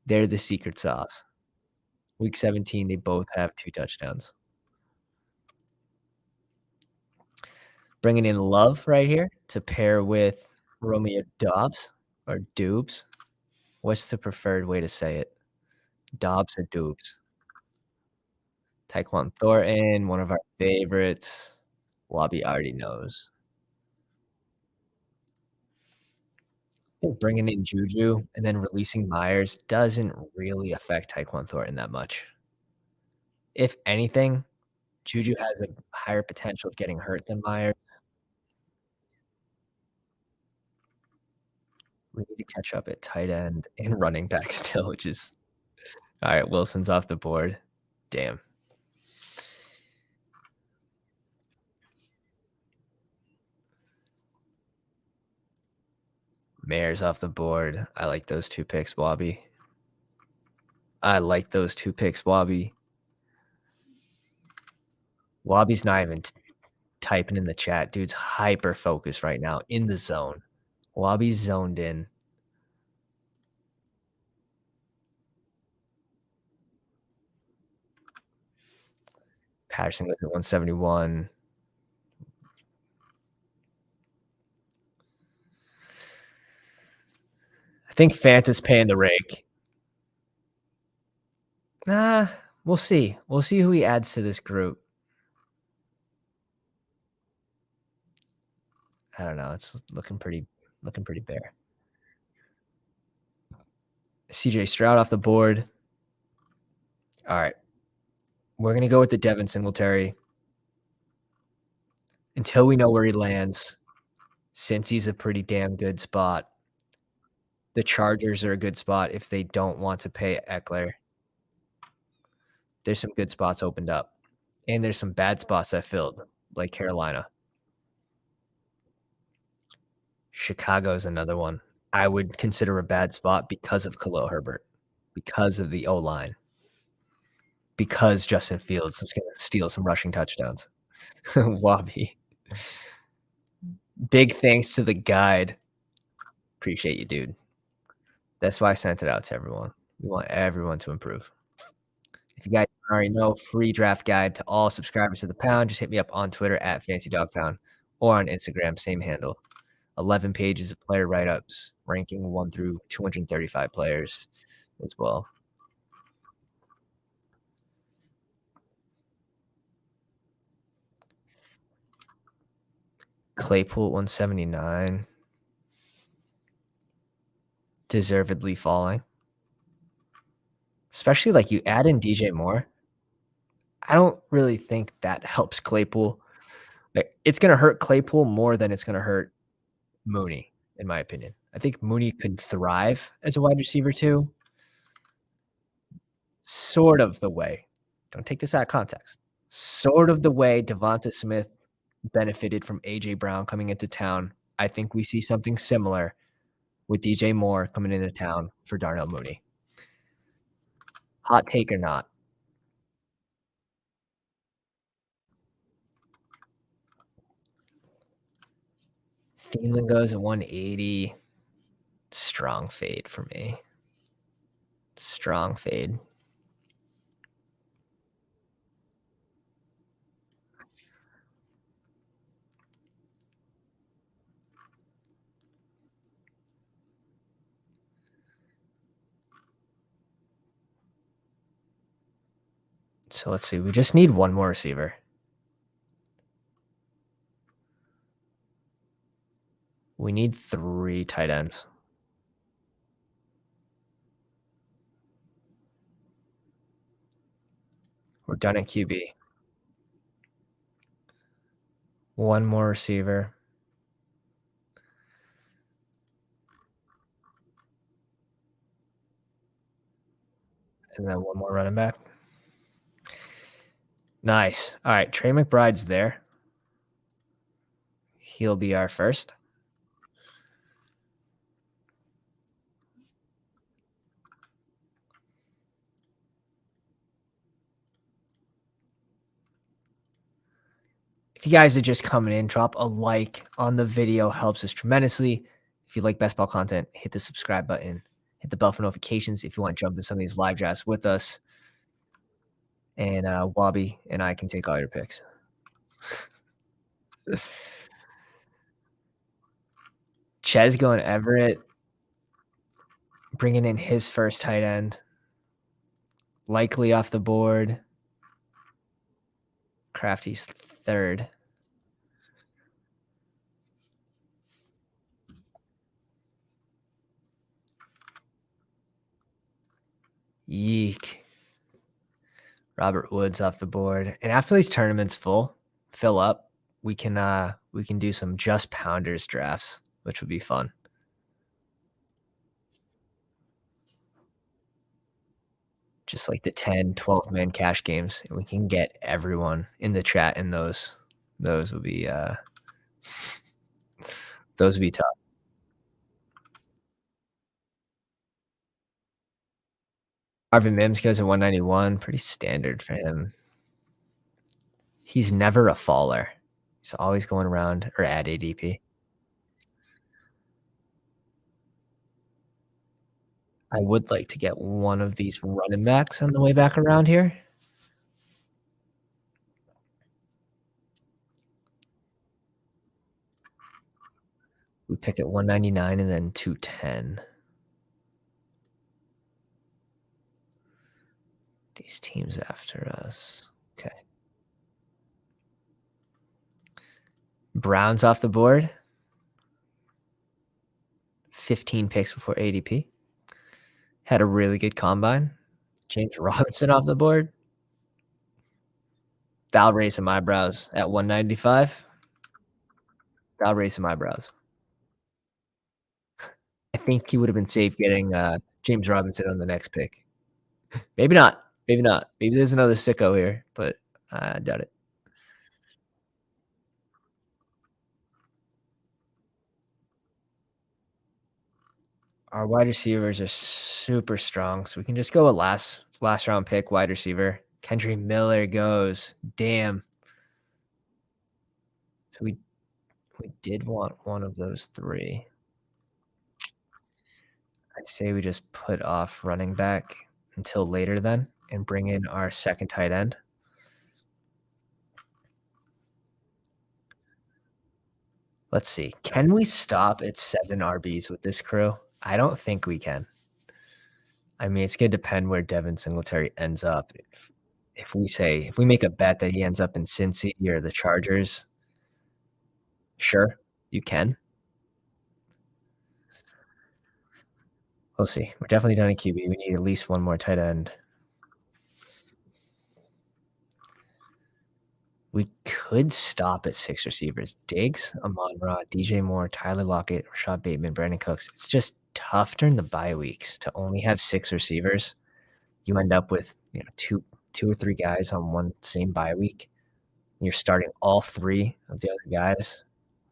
They're the secret sauce. Week 17, they both have 2 touchdowns. Bringing in Love right here to pair with Romeo Dobbs or Dubes. What's the preferred way to say it? Dobbs or Dubes? Tyquan Thornton, one of our favorites. Wabi already knows. I think bringing in Juju and then releasing Myers doesn't really affect Tyquan Thornton that much. If anything, Juju has a higher potential of getting hurt than Myers. We need to catch up at tight end and running back still, which is alright, Wilson's off the board. Damn. Mayer's off the board. I like those 2 picks, Wabi. I like those 2 picks, Wabi. Wabi's not even typing in the chat. Dude's hyper focused right now, in the zone. Wabi's zoned in. Patterson goes at 171. I think Fanta's paying the rake. Nah, we'll see. We'll see who he adds to this group. I don't know. It's looking pretty bare. CJ Stroud off the board. All right. We're gonna go with the Devin Singletary until we know where he lands. Since he's a pretty damn good spot. The Chargers are a good spot if they don't want to pay Eckler. There's some good spots opened up, and there's some bad spots that filled, like Carolina. Chicago's another one. I would consider a bad spot because of Khalil Herbert, because of the O-line, because Justin Fields is gonna steal some rushing touchdowns. Wabi. Big thanks to the guide. Appreciate you, dude. That's why I sent it out to everyone. We want everyone to improve. If you guys already know, free draft guide to all subscribers to the Pound. Just hit me up on Twitter at FancyDogPound or on Instagram, same handle. 11 pages of player write-ups, ranking 1 through 235 players as well. Claypool 179. Deservedly falling. Especially like you add in DJ Moore. I don't really think that helps Claypool. Like, it's gonna hurt Claypool more than it's gonna hurt Mooney, in my opinion. I think Mooney could thrive as a wide receiver too. Sort of the way. Don't take this out of context. Sort of the way Devonta Smith benefited from AJ Brown coming into town. I think we see something similar with DJ Moore coming into town for Darnell Mooney. Hot take or not? Thielen goes at 180. Strong fade for me. Strong fade. So let's see. We just need one more receiver. We need 3 tight ends. We're done at QB. One more receiver. And then one more running back. Nice. All right. Trey McBride's there. He'll be our first. If you guys are just coming in, drop a like on the video. Helps us tremendously. If you like best ball content, hit the subscribe button. Hit the bell for notifications if you want to jump in some of these live drafts with us. And Wabi and I can take all your picks. Ches going Everett, bringing in his first tight end. Likely off the board. Crafty's third. Yeek. Robert Woods off the board. And after these tournaments fill up, we can do some just pounders drafts, which would be fun. Just like the 10, 12-man cash games. And we can get everyone in the chat in those. Those would be tough. Marvin Mims goes at 191. Pretty standard for him. He's never a faller. He's always going around or at ADP. I would like to get one of these running backs on the way back around here. We pick at 199 and then 210. These teams after us. Okay. Browns off the board. 15 picks before ADP. Had a really good combine. James Robinson off the board. That'll raise some eyebrows at 195. That'll raise some eyebrows. I think he would have been safe getting James Robinson on the next pick. Maybe not. Maybe not. Maybe there's another sicko here, but I doubt it. Our wide receivers are super strong, so we can just go a last round pick wide receiver. Kendry Miller goes. Damn. So we did want one of those 3. I say we just put off running back until later then and bring in our second tight end. Let's see. Can we stop at 7 RBs with this crew? I don't think we can. I mean, it's going to depend where Devin Singletary ends up. If we make a bet that he ends up in Cincy or the Chargers, sure, you can. We'll see. We're definitely done at QB. We need at least one more tight end. We could stop at 6 receivers. Diggs, Amon-Ra, DJ Moore, Tyler Lockett, Rashad Bateman, Brandon Cooks. It's just tough during the bye weeks to only have 6 receivers. You end up with, two or 3 guys on one same bye week. You're starting all 3 of the other guys.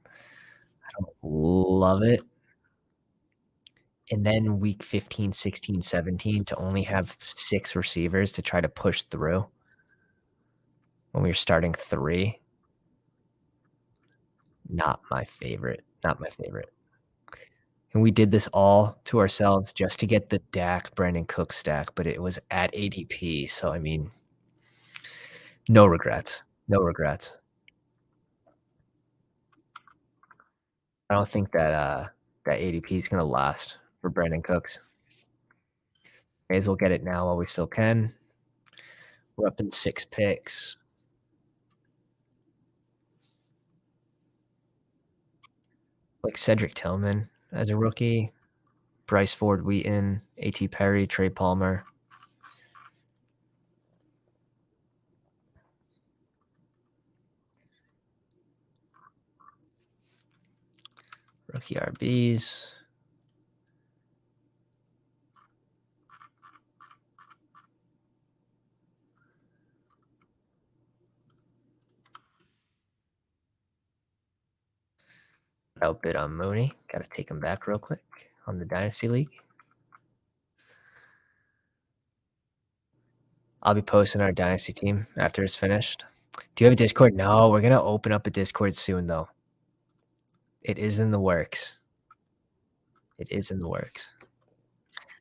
I don't love it. and then week 15, 16, 17 to only have 6 receivers to try to push through when we were starting 3, not my favorite, not my favorite. And we did this all to ourselves just to get the Dak Brandon Cook stack, but it was at ADP, so I mean, no regrets, no regrets. I don't think that, that ADP is gonna last for Brandon Cooks. May as well get it now while we still can. We're up in 6 picks. Like Cedric Tillman as a rookie, Bryce Ford Wheaton, A.T. Perry, Trey Palmer. Rookie RBs. Outbid on Mooney. Got to take him back real quick on the Dynasty League. I'll be posting our Dynasty team after it's finished. Do you have a Discord? No, we're going to open up a Discord soon, though. It is in the works. It is in the works.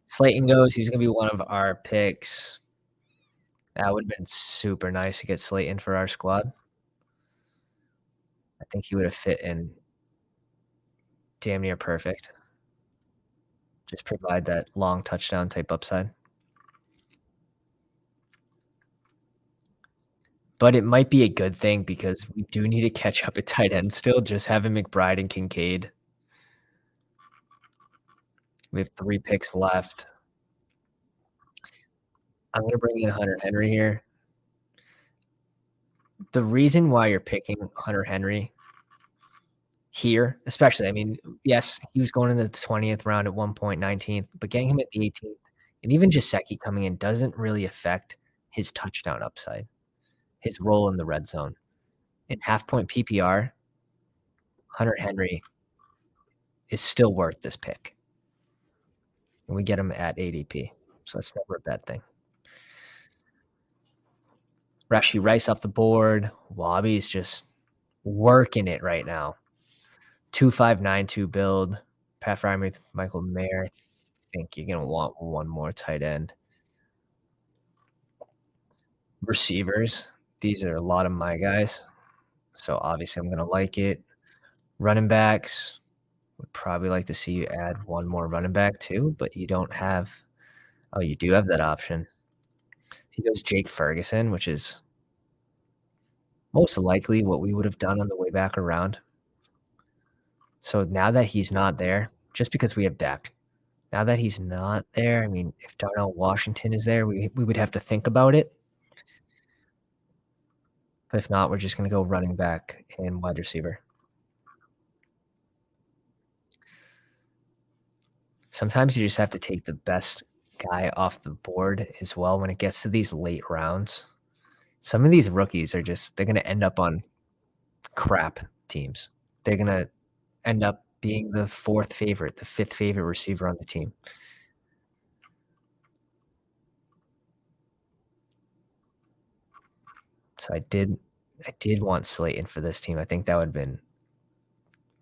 Slayton goes. He's going to be one of our picks. That would have been super nice to get Slayton for our squad. I think he would have fit in damn near perfect. Just provide that long touchdown type upside. But it might be a good thing because we do need to catch up at tight end still, just having McBride and Kincaid. We have 3 picks left. I'm gonna bring in Hunter Henry here. The reason why you're picking Hunter Henry here, especially, I mean, yes, he was going in the 20th round at one point, 19th, but getting him at the 18th, and even Gesicki coming in doesn't really affect his touchdown upside, his role in the red zone. In half point PPR, Hunter Henry is still worth this pick. And we get him at ADP. So that's never a bad thing. Rashi Rice off the board. Wabi's just working it right now. 2592 build. Pat Fryermuth, Michael Mayer. I think you're going to want one more tight end. Receivers. These are a lot of my guys. So obviously I'm going to like it. Running backs. Would probably like to see you add one more running back too, but you don't have. Oh, you do have that option. He goes Jake Ferguson, which is most likely what we would have done on the way back around. So now that he's not there, just because we have Dak, now that he's not there, I mean, if Darnell Washington is there, we would have to think about it. But if not, we're just going to go running back and wide receiver. Sometimes you just have to take the best guy off the board as well when it gets to these late rounds. Some of these rookies are just, they're going to end up on crap teams. They're going to end up being the 4th favorite, the 5th favorite receiver on the team. So I did want Slayton for this team. I think that would have been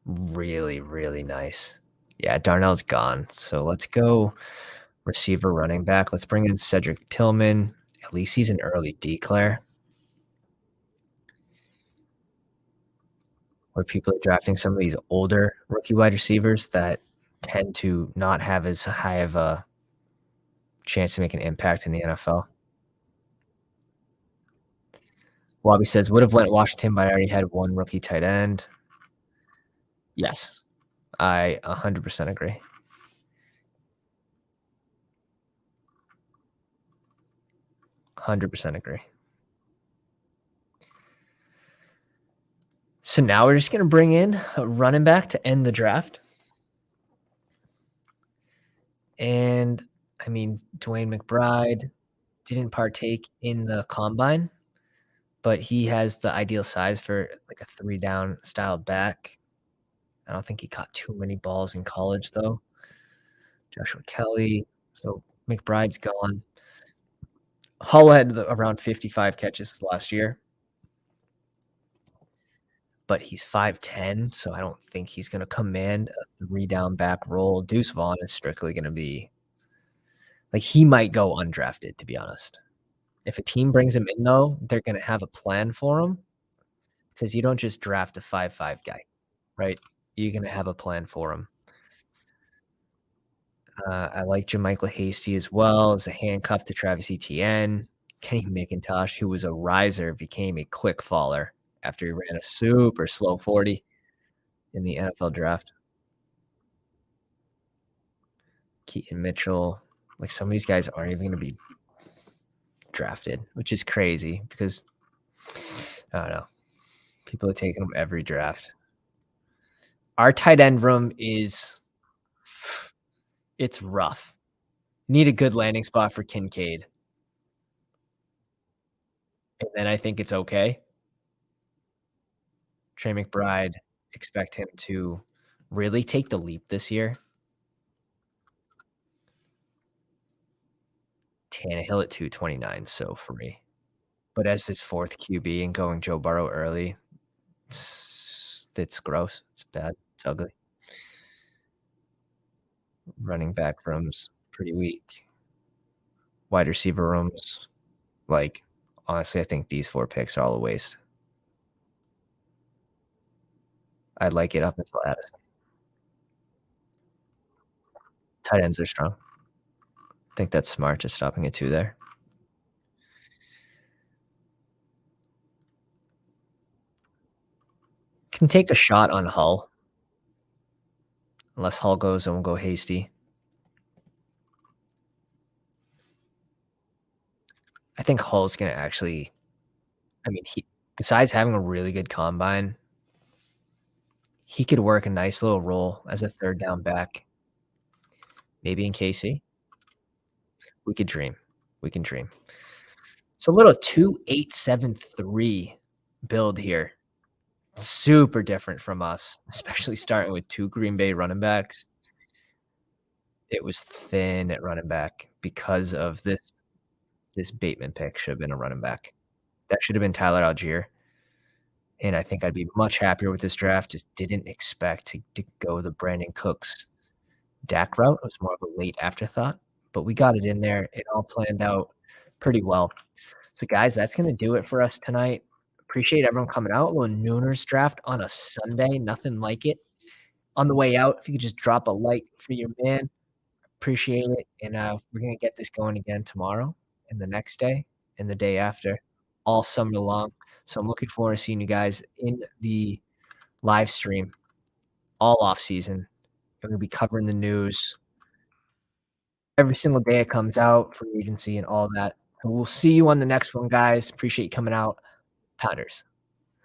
really, really nice. Yeah, Darnell's gone. So let's go receiver running back. Let's bring in Cedric Tillman. At least he's an early declare. Where people are drafting some of these older rookie wide receivers that tend to not have as high of a chance to make an impact in the NFL. Wabi says, would have went Washington, but I already had one rookie tight end. Yes, I 100% agree. 100% agree. So now we're just going to bring in a running back to end the draft. And I mean, Dwayne McBride didn't partake in the combine, but he has the ideal size for like a 3-down style back. I don't think he caught too many balls in college, though. Joshua Kelly. So McBride's gone. Hull had around 55 catches last year, but he's 5'10", so I don't think he's gonna command a 3 down back role. Deuce Vaughn is strictly gonna be like, he might go undrafted, to be honest. If a team brings him in, though, they're gonna have a plan for him because you don't just draft a 5'5" guy, right? You're gonna have a plan for him. I like JaMychal Hasty as well as a handcuff to Travis Etienne. Kenny McIntosh, who was a riser, became a quick faller after he ran a super slow 40 in the NFL draft. Keaton Mitchell, like, some of these guys aren't even gonna be drafted, which is crazy because I don't know. People are taking them every draft. Our tight end room is it's rough. Need a good landing spot for Kincaid, and then I think it's okay. Trey McBride, expect him to really take the leap this year. Tannehill at 229, so free. But as his 4th QB and going Joe Burrow early, it's gross. It's bad. It's ugly. Running back rooms, pretty weak. Wide receiver rooms, like, honestly, I think these 4 picks are all a waste. I'd like it up until Addison. Tight ends are strong. I think that's smart, just stopping at 2 there. Can take a shot on Hull, unless Hull goes, and we'll go Hasty. I think Hull's gonna actually I mean, he besides having a really good combine, he could work a nice little role as a 3rd down back, maybe in KC. We could dream. We can dream. So, a little 2-8-7-3 build here. Super different from us, especially starting with 2 Green Bay running backs. It was thin at running back because of this Bateman pick should have been a running back. That should have been Tyler Algier, and I think I'd be much happier with this draft, just didn't expect to go the Brandon Cooks Dak route. It was more of a late afterthought, but we got it in there. It all planned out pretty well. So, guys, that's gonna do it for us tonight. Appreciate everyone coming out. A little Nooners draft on a Sunday, nothing like it. On the way out, if you could just drop a like for your man, appreciate it, and, we're gonna get this going again tomorrow and the next day and the day after, all summer long. So I'm looking forward to seeing you guys in the live stream all off season. I'm gonna be covering the news every single day it comes out, free agency and all that. So we'll see you on the next one, guys. Appreciate you coming out. Pounders.